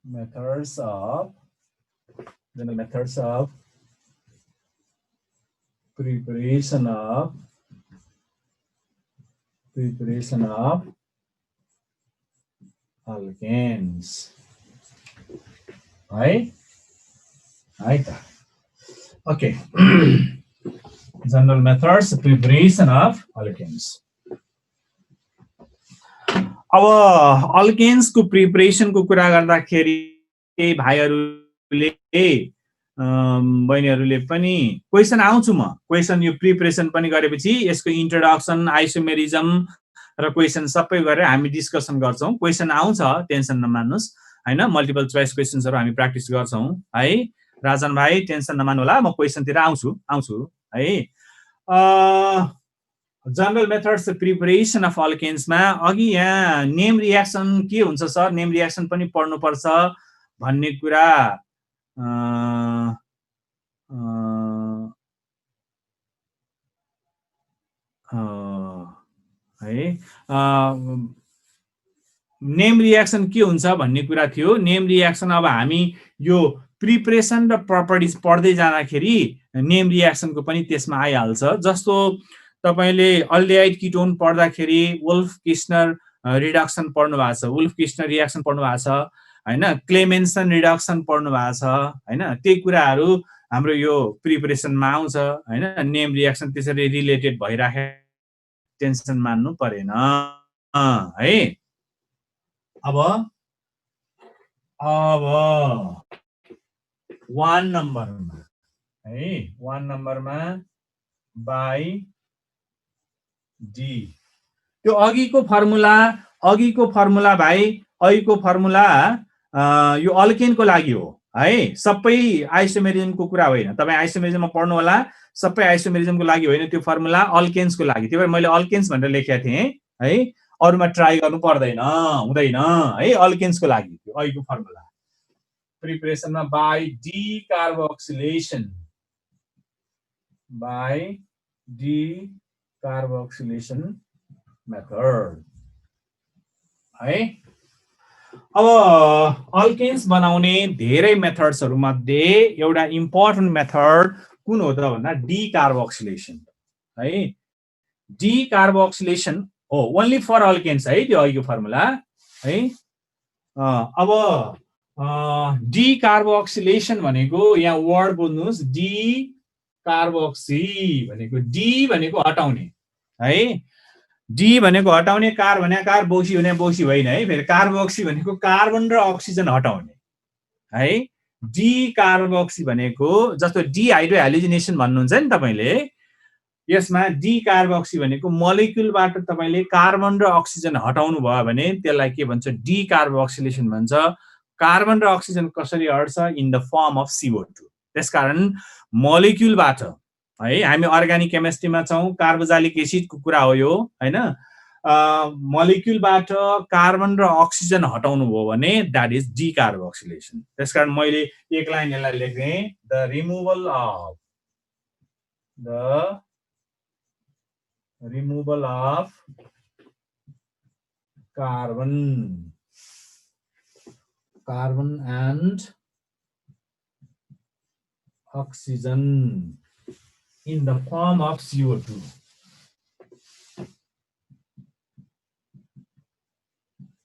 methods of preparation of alkanes है त okay general methods of preparation of alkanes अब अल्केन्स को प्रिपरेसन को कुरा गर्दाखेरि भाइहरुले बहिनीहरुले पनि क्वेशन आउँछु म क्वेशन यो प्रिपरेसन पनि गरेपछि यसको इन्ट्रोडक्सन आइसोमेरिजम र क्वेशन सबै गरेर हामी डिस्कसन गर्छौं क्वेशन आउँछ टेन्सन नमान्नुस् हैन मल्टिपल चोइस क्वेशन्सहरु हामी प्र्याक्टिस गर्छौं है राजन भाइ टेन्सन नमान्नु होला म क्वेशन तिर आउँछु है general methods of preparation of alkanes मा अघि यहाँ नेम रिएक्सन के हुन्छ सर नेम रिएक्सन पनि पढ्नु पर्छ भन्ने कुरा है नेम रिएक्सन के हुन्छ भन्ने कुरा थियो नेम रिएक्सन अब हामी यो प्रिपरेसन र प्रपर्टिज पढ्दै जाँदाखेरि नेम रिएक्सन को पनि त्यसमा आइहाल्छ जस्तो तपाईले अल्डिहाइड कीटोन पढ्दाखेरि वुल्फ किस्नर रिडक्सन पढ्नु भएको छ वुल्फ किस्नर रिएक्सन पढ्नु भएको छ हैन क्लेमेन्सन रिडक्सन पढ्नु भएको छ हैन त्यही कुराहरु हाम्रो यो प्रिपरेसनमा आउँछ हैन नेम रिएक्सन त्यसरी रिलेटेड भइराखे टेन्सन मान्नु परेन है अब 1 नम्बरमा है 1 नम्बरमा बाइ डी त्यो अघिको फर्मुला भाइ अघिको फर्मुला यो अल्केनको लागि हो है सबै आइसोमेरिजमको कुरा होइन तपाई आइसोमेरिजममा पढ्नु होला सबै आइसोमेरिजमको लागि होइन त्यो फर्मुला अल्केन्सको लागि त्यही भएर मैले अल्केन्स भनेर लेखेको थिएँ है अरुमा ट्राई गर्नु पर्दैन हुँदैन है अल्केन्सको लागि त्यो अघिको फर्मुला प्रिपरेसनमा बाइ डी कार्बोक्सिलेसन मेथड है अब अल्केन्स बनाउने धेरै मेथड्सहरु मध्ये एउटा इम्पोर्टेन्ट मेथड कुन हो त भन्दा डी कार्बोक्सिलेसन है डी कार्बोक्सिलेसन हो ओन्ली फर अल्केन्स है त्यो अघिको फर्मुला है अब डी कार्बोक्सिलेसन भनेको यहाँ वर्ड बुझ्नुस् डी कार्बोक्सी भनेको डी भनेको हटाउने है डी भनेको हटाउने कार भने कार बोक्सी भने बोक्सी होइन है फेरि कार्बोक्सी भनेको कार्बन र अक्सिजन हटाउने है डी कार्बोक्सी भनेको जस्तो डी हाइड्रो हेलोजिनेसन भन्नुहुन्छ नि तपाईले यसमा डी कार्बोक्सी भनेको मोलिक्युलबाट तपाईले कार्बन र अक्सिजन हटाउनु भयो भने त्यसलाई के भन्छ डी कार्बोक्सिलेसन भन्छ कार्बन र अक्सिजन कसरी हट्छ in the form of CO2 त्यसकारण मोलिक्युलबाट है हामी अर्गानिक केमिस्ट्रीमा छौं कार्बोक्सिलिक एसिडको कुरा हो यो हैन मलिक्युलबाट कार्बन र अक्सिजन हटाउनु भयो भने द्याट इज डिकार्बोक्सिलेसन। त्यसकारण मैले एक लाइन यसलाई लेख्ने, the removal of carbon and oxygen in the form of CO2.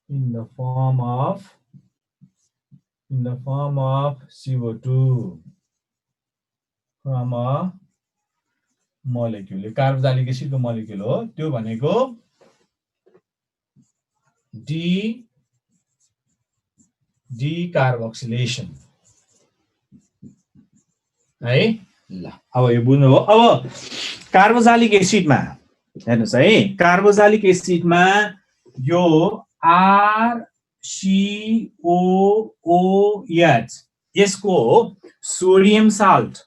In the form of CO2 from a molecule. Carboxylic एसिडको मोलिक्युल हो, त्यो भनेको डिकार्बोक्सिलेसन है। ल अब यो बुझ्नु हो। अब कार्बोक्सिलिक एसिडमा हेर्नुस् है, कार्बोक्सिलिक एसिडमा यो RCOOH यसको सोडियम साल्ट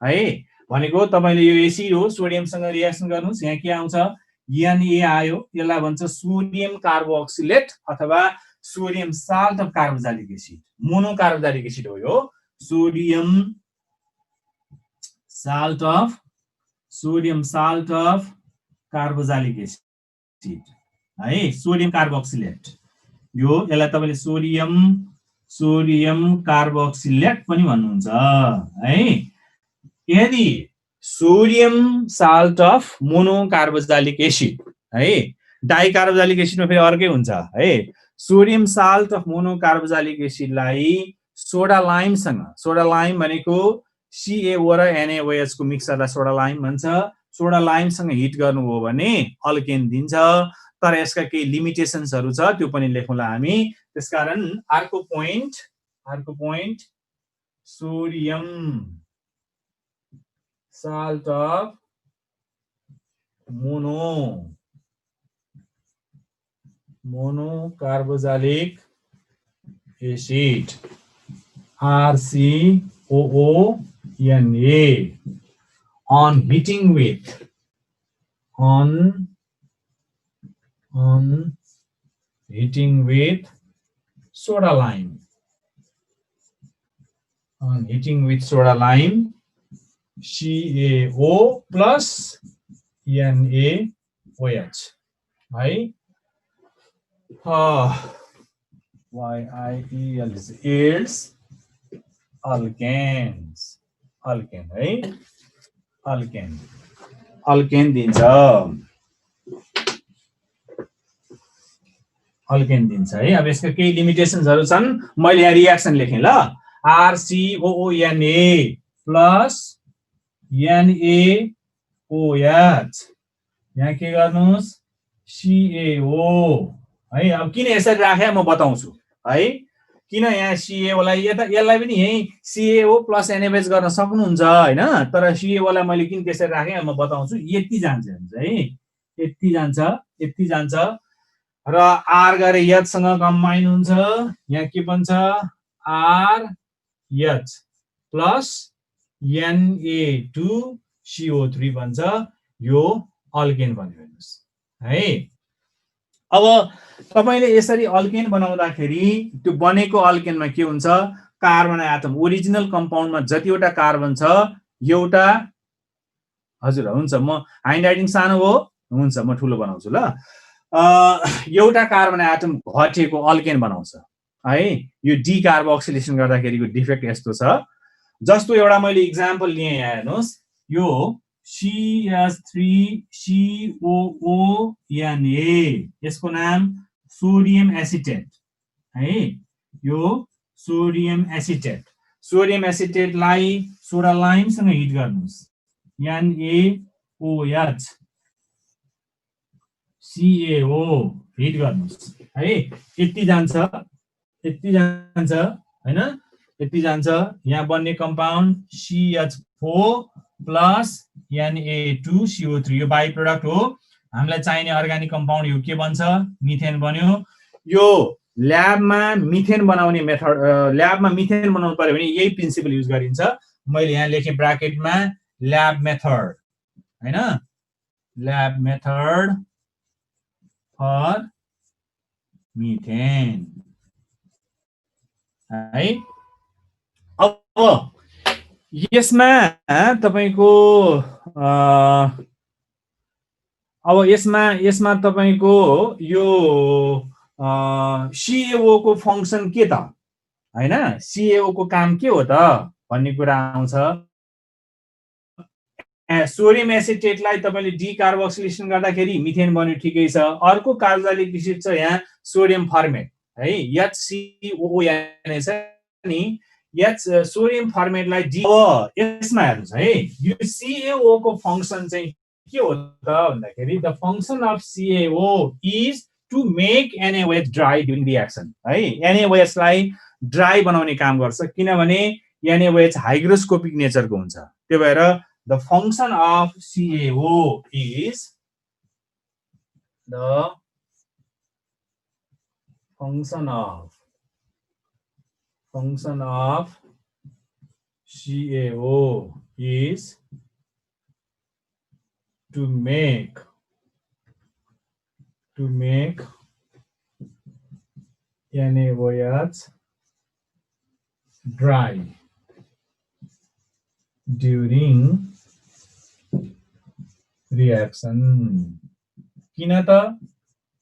है भनेको तपाईले यो एसिड हो, सोडियमसँग रिएक्सन गर्नुस्, यहाँ के आउँछ Na आयो, यसलाई भन्छ सोडियम कार्बोक्सिलेट अथवा sodium salt of carboxylic acid. Mono carboxylic acid हो यो, sodium salt of carboxylic acid है, सोडियम कार्बोक्सिलेट। यो यसलाई तपाईले सोडियम कार्बोक्सिलेट पनि भन्नुहुन्छ है। यदि sodium salt of mono carboxylic acid है, डाइकार्बोक्सिलिक एसिडमा फेरि अर्कै हुन्छ है। Sodium salt of mono carboxylic एसिडलाई सोडा लाइम भनेको CaO र NaOH को मिक्सरलाई सोडा लाइम भन्छ। सोडा लाइमसँग हिट गर्नुभयो भने अल्केन दिन्छ, तर यसका केही लिमिटेसन्सहरु छ, त्यो पनि लेखौँला हामी। त्यसकारण अर्को point sodium salt of mono carboxylic acid RCOONA on heating with soda lime, CaO plus NaOH है। YIELS अल्केन है, अल्केन दिन्छ है। अब यसका केही लिमिटेसन्सहरु छन्, मैले यहाँ रिएक्सन लेखेँ ल, RCOONA प्लस NaOH, यहाँ के गर्नुस् CaO है। अब किन यसरी राखे म बताउँछु है, किन यहाँ CaO लाई यसलाई पनि यही CaO प्लस NaOH गर्न सक्नुहुन्छ हैन, तर CaO लाई मैले किन त्यसरी राखे म बताउँछु। यति जान्छ है, यति जान्छ र R गरे H सँग कम्बाइन हुन्छ, यहाँ के बन्छ RH प्लस Na2CO3 बन्छ, यो अल्केन बन्यो हेर्नुस् है। अब तपाईले यसरी अल्केन बनाउँदाखेरि त्यो बनेको अल्केनमा के हुन्छ, कार्बन एटम ओरिजिनल कम्पाउन्डमा जतिवटा कार्बन छ एउटा, हजुर हुन्छ, म ह्यान्डराइटिङ सानो हो, हुन्छ म ठुलो बनाउँछु ल। एउटा कार्बन एटम घटेको अल्केन बनाउँछ है। यो डिकार्बोक्सिलेसन गर्दाखेरिको डिफेक्ट यस्तो छ, जस्तो एउटा मैले इक्जाम्पल लिएँ यहाँ हेर्नुस्, यो CH3COONA यसको नाम सोडियम एसिटेट है। यो सोडियम एसिटेटलाई सोडा लाइमसँग हिट गर्नुस्, NaOH CaO हिट गर्नुस् है। यति जान्छ हैन, यति जान्छ। यहाँ बन्ने कम्पाउन्ड CH4 प्लस Na2CO3, यो बाइ प्रोडक्ट हो। हामीलाई चाहिने अर्गानिक कम्पाउन्ड यो के बन्छ, मिथेन बन्यो। यो ल्याबमा मिथेन बनाउने मेथड, ल्याबमा मिथेन बनाउनु पर्यो भने यही प्रिन्सिपल युज गरिन्छ। मैले यहाँ लेखेँ ब्राकेटमा ल्याब मेथड हैन, ल्याब मेथड फर मिथेन है। अब यसमा तपाईको अब यसमा तपाईको यो CAO को फंक्सन के त हैन, CAO को काम के हो त भन्ने कुरा आउँछ। सोडियम एसिटेटलाई तपाईले डिकार्बोक्सिलेसन गर्दाखेरि मिथेन बन्यो, ठिकै छ। अर्को कार्बोक्सिलिक एसिड छ यहाँ सोडियम फर्मेट है, HCOO छ नि, सोडियम फर्मेटलाई यसमा हेर्नुस् है, यो CAO को फंक्सन चाहिँ के हो त भन्दाखेरि the function of CAO is to make NaOH dry during reaction है। NaOH लाई ड्राई बनाउने काम गर्छ, किनभने NaOH हाइग्रोस्कोपिक नेचरको हुन्छ। त्यो भएर the function of CAO is the function of CAO is to make NaOH dry during reaction. किन त?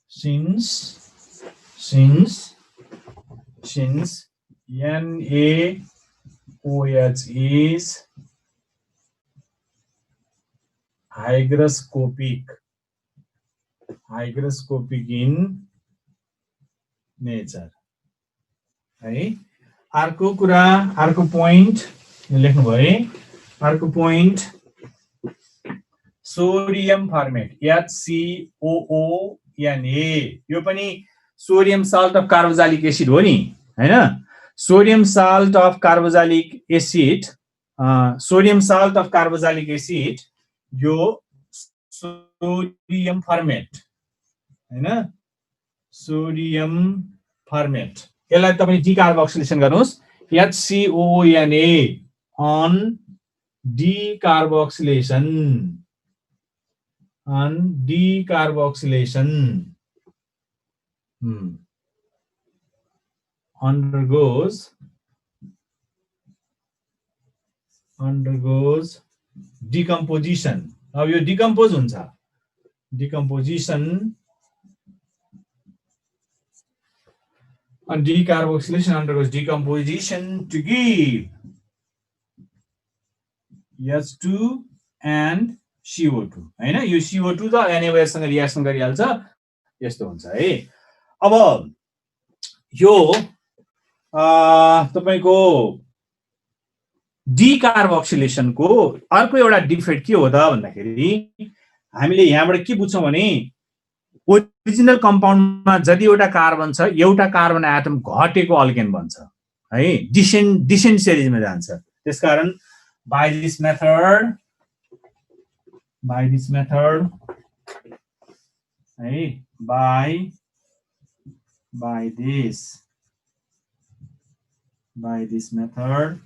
since NaOH is hygroscopic in nature है। अर्को कुरा, अर्को पोइन्ट लेख्नु भयो, अर्को पोइन्ट सोडियम फर्मेट HCOONA, यो पनि sodium salt of carboxylic acid हो नि हैन। Sodium salt of carboxylic acid यो सोडियम फर्मेट हैन, सोडियम फर्मेट। यसलाई तपाईले डिकार्बोक्सिलेसन गर्नुस्, HCOONA on decarboxylation undergoes decomposition. अब यो डिकम्पोज हुन्छ, decomposition and decarboxylation undergoes decomposition to give H2 and CO2 हैन। यो CO2 त NaOH सँग रिएक्सन गरिहाल्छ, यस्तो हुन्छ है। अब यो तपाईको डिकार्बोक्सिलेसन को अर्को एउटा डिफेक्ट के हो त भन्दाखेरि हामीले यहाँबाट के बुझ्छौं भने ओरिजिनल कम्पाउन्डमा जतिवटा कार्बन छ, एउटा कार्बन एटम घटेको अल्केन बन्छ है, डिसेन्ट सिरिजमा जान्छ। त्यसकारण by this method है, by this method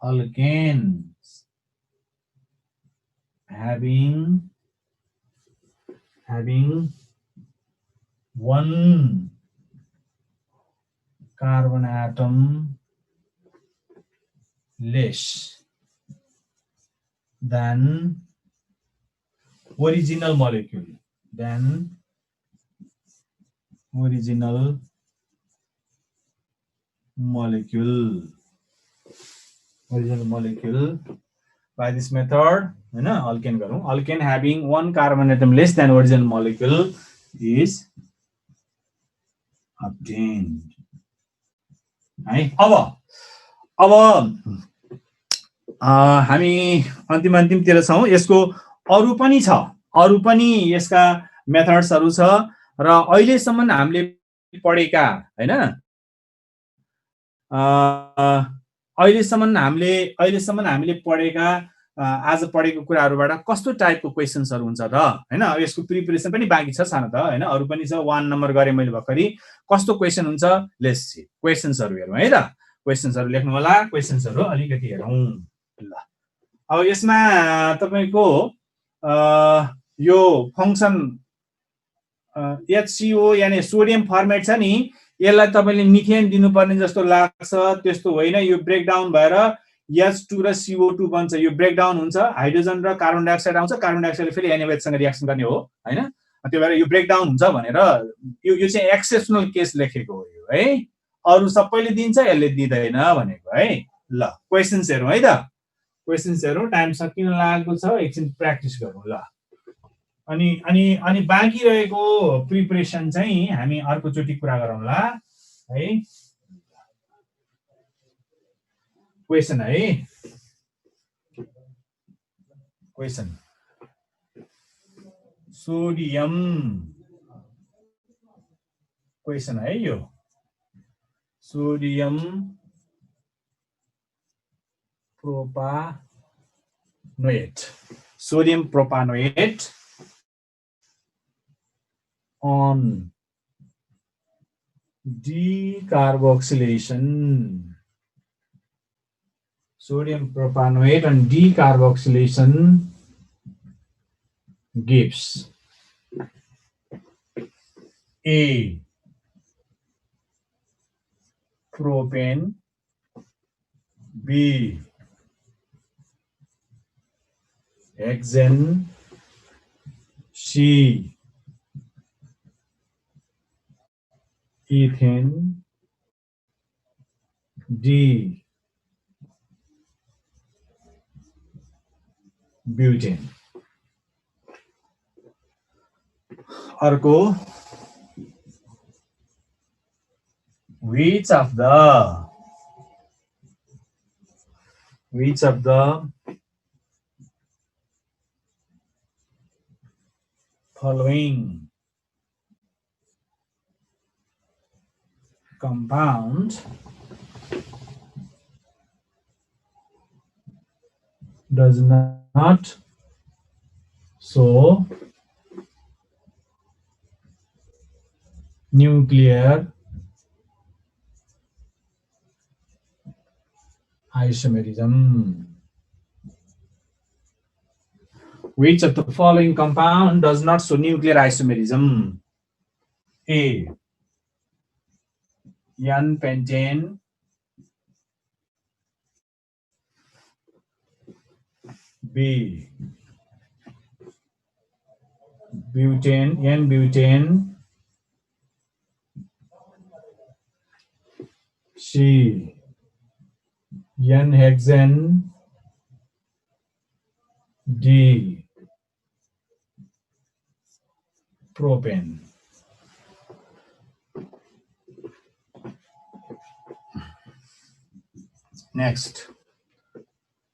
alkanes having one carbon atom less than original molecule, by this method हैन, अल्केन गरौँ, alkane having one carbon atom less than original molecule is obtained है। अब हामी अन्तिमतिर छौं। यसको अरु पनि यसका मेथड्सहरु छ र अहिलेसम्म हामीले पढेका हैन, अहिलेसम्म हामीले पढेका आज पढेको कुराहरुबाट कस्तो टाइपको क्वेशन्सहरु हुन्छ त हैन। यसको प्रिपरेसन पनि बाँकी छ सानो त हैन, अरु पनि छ। 1 नम्बर गरे मैले भर्खरै, कस्तो क्वेशन हुन्छ लेट्स सी। क्वेशन्सहरु हेरौँ है त, क्वेशन्सहरु लेख्नु होला, क्वेशन्सहरु अलिकति हेरौँ ल। अब यसमा तपाईको यो फंक्सन HCO यानी सोडियम फर्मेट छ नि, यसलाई तपाईले मिथेन दिनुपर्ने जस्तो लाग्छ, त्यस्तो होइन। यो ब्रेकडाउन भएर H2 र CO2 बन्छ, यो ब्रेकडाउन हुन्छ, हाइड्रोजन र कार्बन डाइअक्साइड आउँछ, कार्बन डाइअक्साइडले फेरि NaOH सँग रिएक्सन गर्ने हो हैन। त्यो भएर यो ब्रेकडाउन हुन्छ भनेर यो चाहिँ एक्सेप्सनल केस लेखेको हो यो है। अरु सबैले दिन्छ, यसले दिँदैन भनेको है। ल क्वेशन्स हेरौँ है त, क्वेशन्स हेरौँ। टाइम सकिन लागेको छ, एकछिन प्र्याक्टिस गरौँ ल। अनि बाँकी रहेको प्रिपरेसन चाहिँ हामी अर्कोचोटि कुरा गरौँला है। क्वेशन है, क्वेशन सोडियम क्वेशन है यो। Sodium propanoate, sodium propanoate on decarboxylation, sodium propanoate on decarboxylation gives A. propane, B. hexane, C. ethane, D. butane. अर्को, which of the following compound does not show nuclear isomerism? Which of the following compound does not show nuclear isomerism? A. N-pentane, B. butane, N-butane, C. N-hexane, D. propane. Next,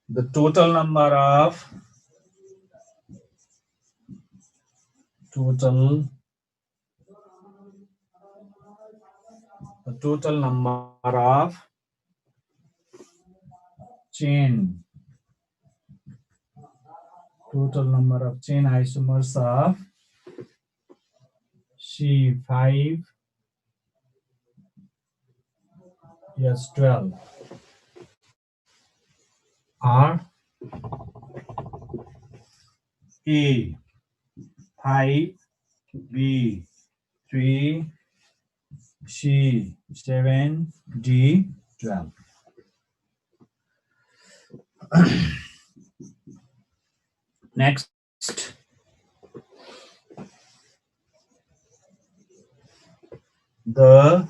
the total number of chain isomers of C5H12 are A. 5, B. 3, C. 7, D. 12. Next, the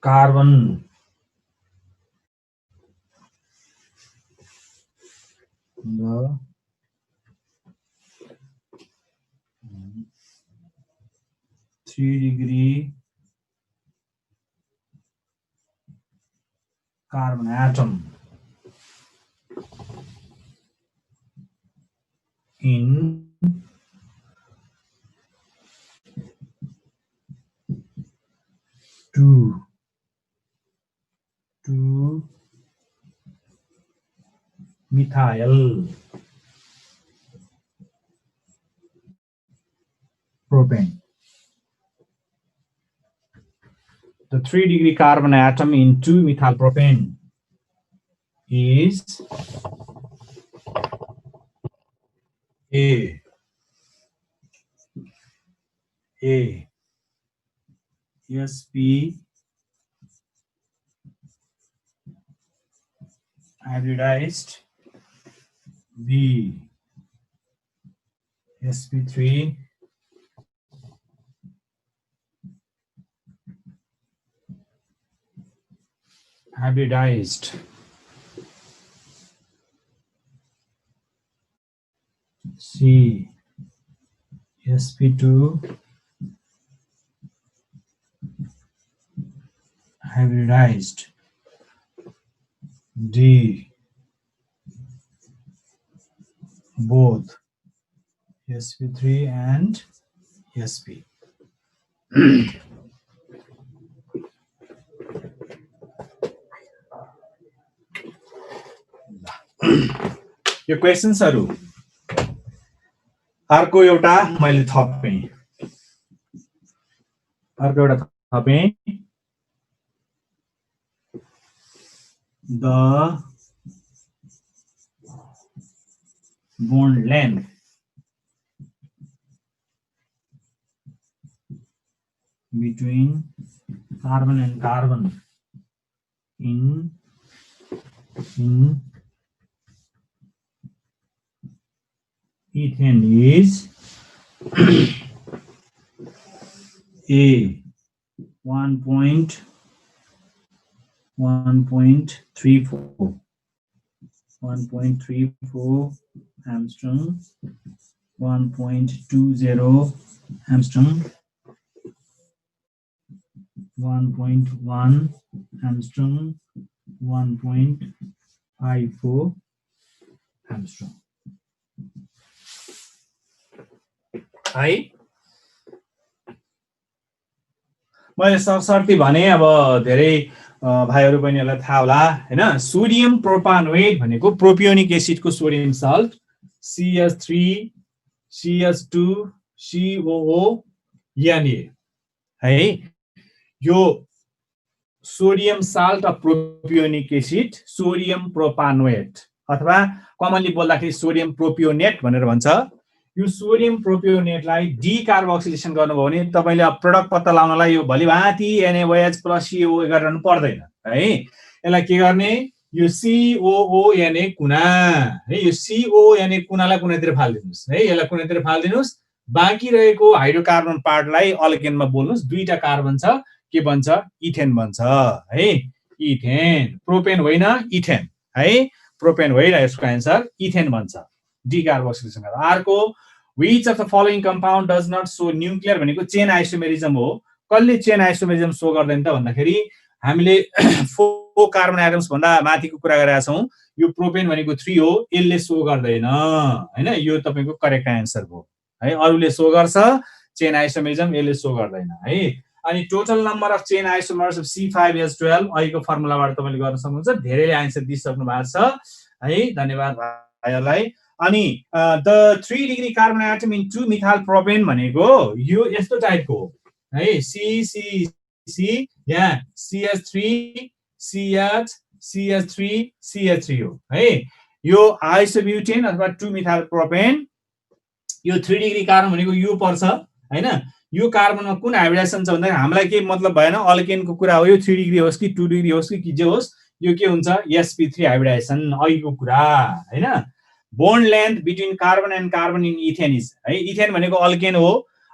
carbon the 3-degree carbon atom in two methyl propane. The 3-degree carbon atom in 2-methyl propane is A sp hybridized B sp3 hybridized C sp2 hybridized D both sp3 and sp. यो क्वेशन्सहरु अर्को एउटा मैले थपेँ the bond length between carbon and carbon in ethane is A 1.34 Armstrong, 1.20 Armstrong, 1.1 Armstrong, 1.54 Armstrong. है मैले सरसर्ती भने अब धेरै भाइहरु बहिनीहरुलाई थाहा होला हैन सोडियम प्रोपानोएट भनेको प्रोपियोनिक एसिडको sodium salt CH3 CH2 COO Na है यो sodium salt of propionic acid sodium propanoate अथवा कमनली बोल्दाखेरि सोडियम प्रोपियोनेट भनेर भन्छ यो सोडियम प्रोपियोनेटलाई डिकार्बोक्सिलेसन गर्नुभयो भने तपाईले प्रोडक्ट पत्ता लगाउनलाई यो भलिभाँति NaOH + CO गर्नु पर्दैन है यसलाई के गर्ने यो COONA कुना है यो COONA कुनालाई कुनातिर फाल्दिनुस् है यसलाई कुनातिर फाल्दिनुस् बाँकी रहेको हाइड्रोकार्बन पार्टलाई अल्केनमा बोल्नुस् दुईटा कार्बन छ के बन्छ इथेन बन्छ है इथेन प्रोपेन होइन इथेन है प्रोपेन होइन यसको आन्सर इथेन बन्छ डिकार्बोक्सिलेसन गर्दा अर्को which of the following compound does not show nuclear भनेको चेन आइसोमेरिजम हो कसले चेन आइसोमेरिजम शो गर्दैन त भन्दाखेरि हामीले 4 कार्बन एटम्स भन्दा माथिको कुरा गरेका छौं यो प्रोपेन भनेको 3 हो यसले शो गर्दैन हैन यो तपाईको करेक्ट आन्सर हो है अरुले शो गर्छ चेन आइसोमेरिजम यसले शो गर्दैन है अनि total number of chain isomers of C5H12 अहिलेको फर्मुलाबाट तपाईले गर्न सक्नुहुन्छ धेरैले आन्सर दिइसक्नु भएको छ है धन्यवाद भाइहरुलाई अनि the 3 degree carbon atom in 2 methyl propane भनेको यो यस्तो टाइपको है C यहाँ CH3 CH CH3 CH3 हो है यो आइसोब्युटेन अथवा 2 मिथाइल प्रोपेन यो 3 डिग्री कार्बन भनेको यो पर्छ हैन यो कार्बनमा कुन हाइब्रिडाइजेसन छ भन्दा हामीलाई के मतलब भएन अल्केनको कुरा हो यो 3 डिग्री होस् कि 2 डिग्री होस् कि जे होस् यो के हुन्छ sp3 हाइब्रिडाइजेसन अहिलेको कुरा हैन bond length between carbon and carbon in ethane is है इथेन भनेको अल्केन हो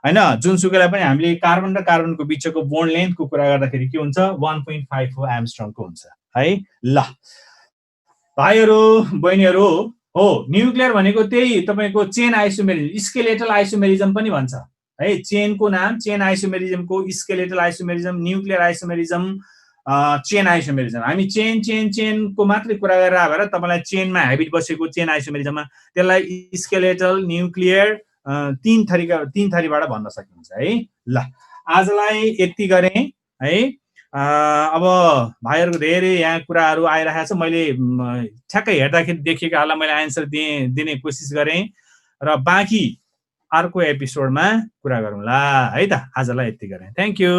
हैन जुनसुकैलाई पनि हामीले कार्बन र कार्बनको बीचको bond length को कुरा गर्दाखेरि के हुन्छ 1.54 एम्स्ट्रम को हुन्छ है ल भाइहरु बहिनीहरु हो न्यूक्लियर भनेको त्यही तपाईको चेन आइसोमेरिजम स्केलेटल आइसोमेरिजम पनि भन्छ है चेनको नाम चेन आइसोमेरिजमको skeletal isomerism nuclear isomerism chain isomerism हामी चेन को मात्रै कुरा गरेर भएर तपाईलाई चेनमा ह्याबिट बसेको चेन आइसोमेरिजममा त्यसलाई स्केलेटल न्यूक्लियर तीन थरीबाट भन्न सकिन्छ है ल आजलाई यति गरे है अब भाइहरुको धेरै यहाँ कुराहरु आइरहेको छ मैले ठ्याक्कै हेर्दाखेरि देखिएको होला मैले आन्सर दिने कोसिस गरे र बाँकी अर्को एपिसोडमा कुरा गरौँला है त आजलाई यति गरे थ्यांक यू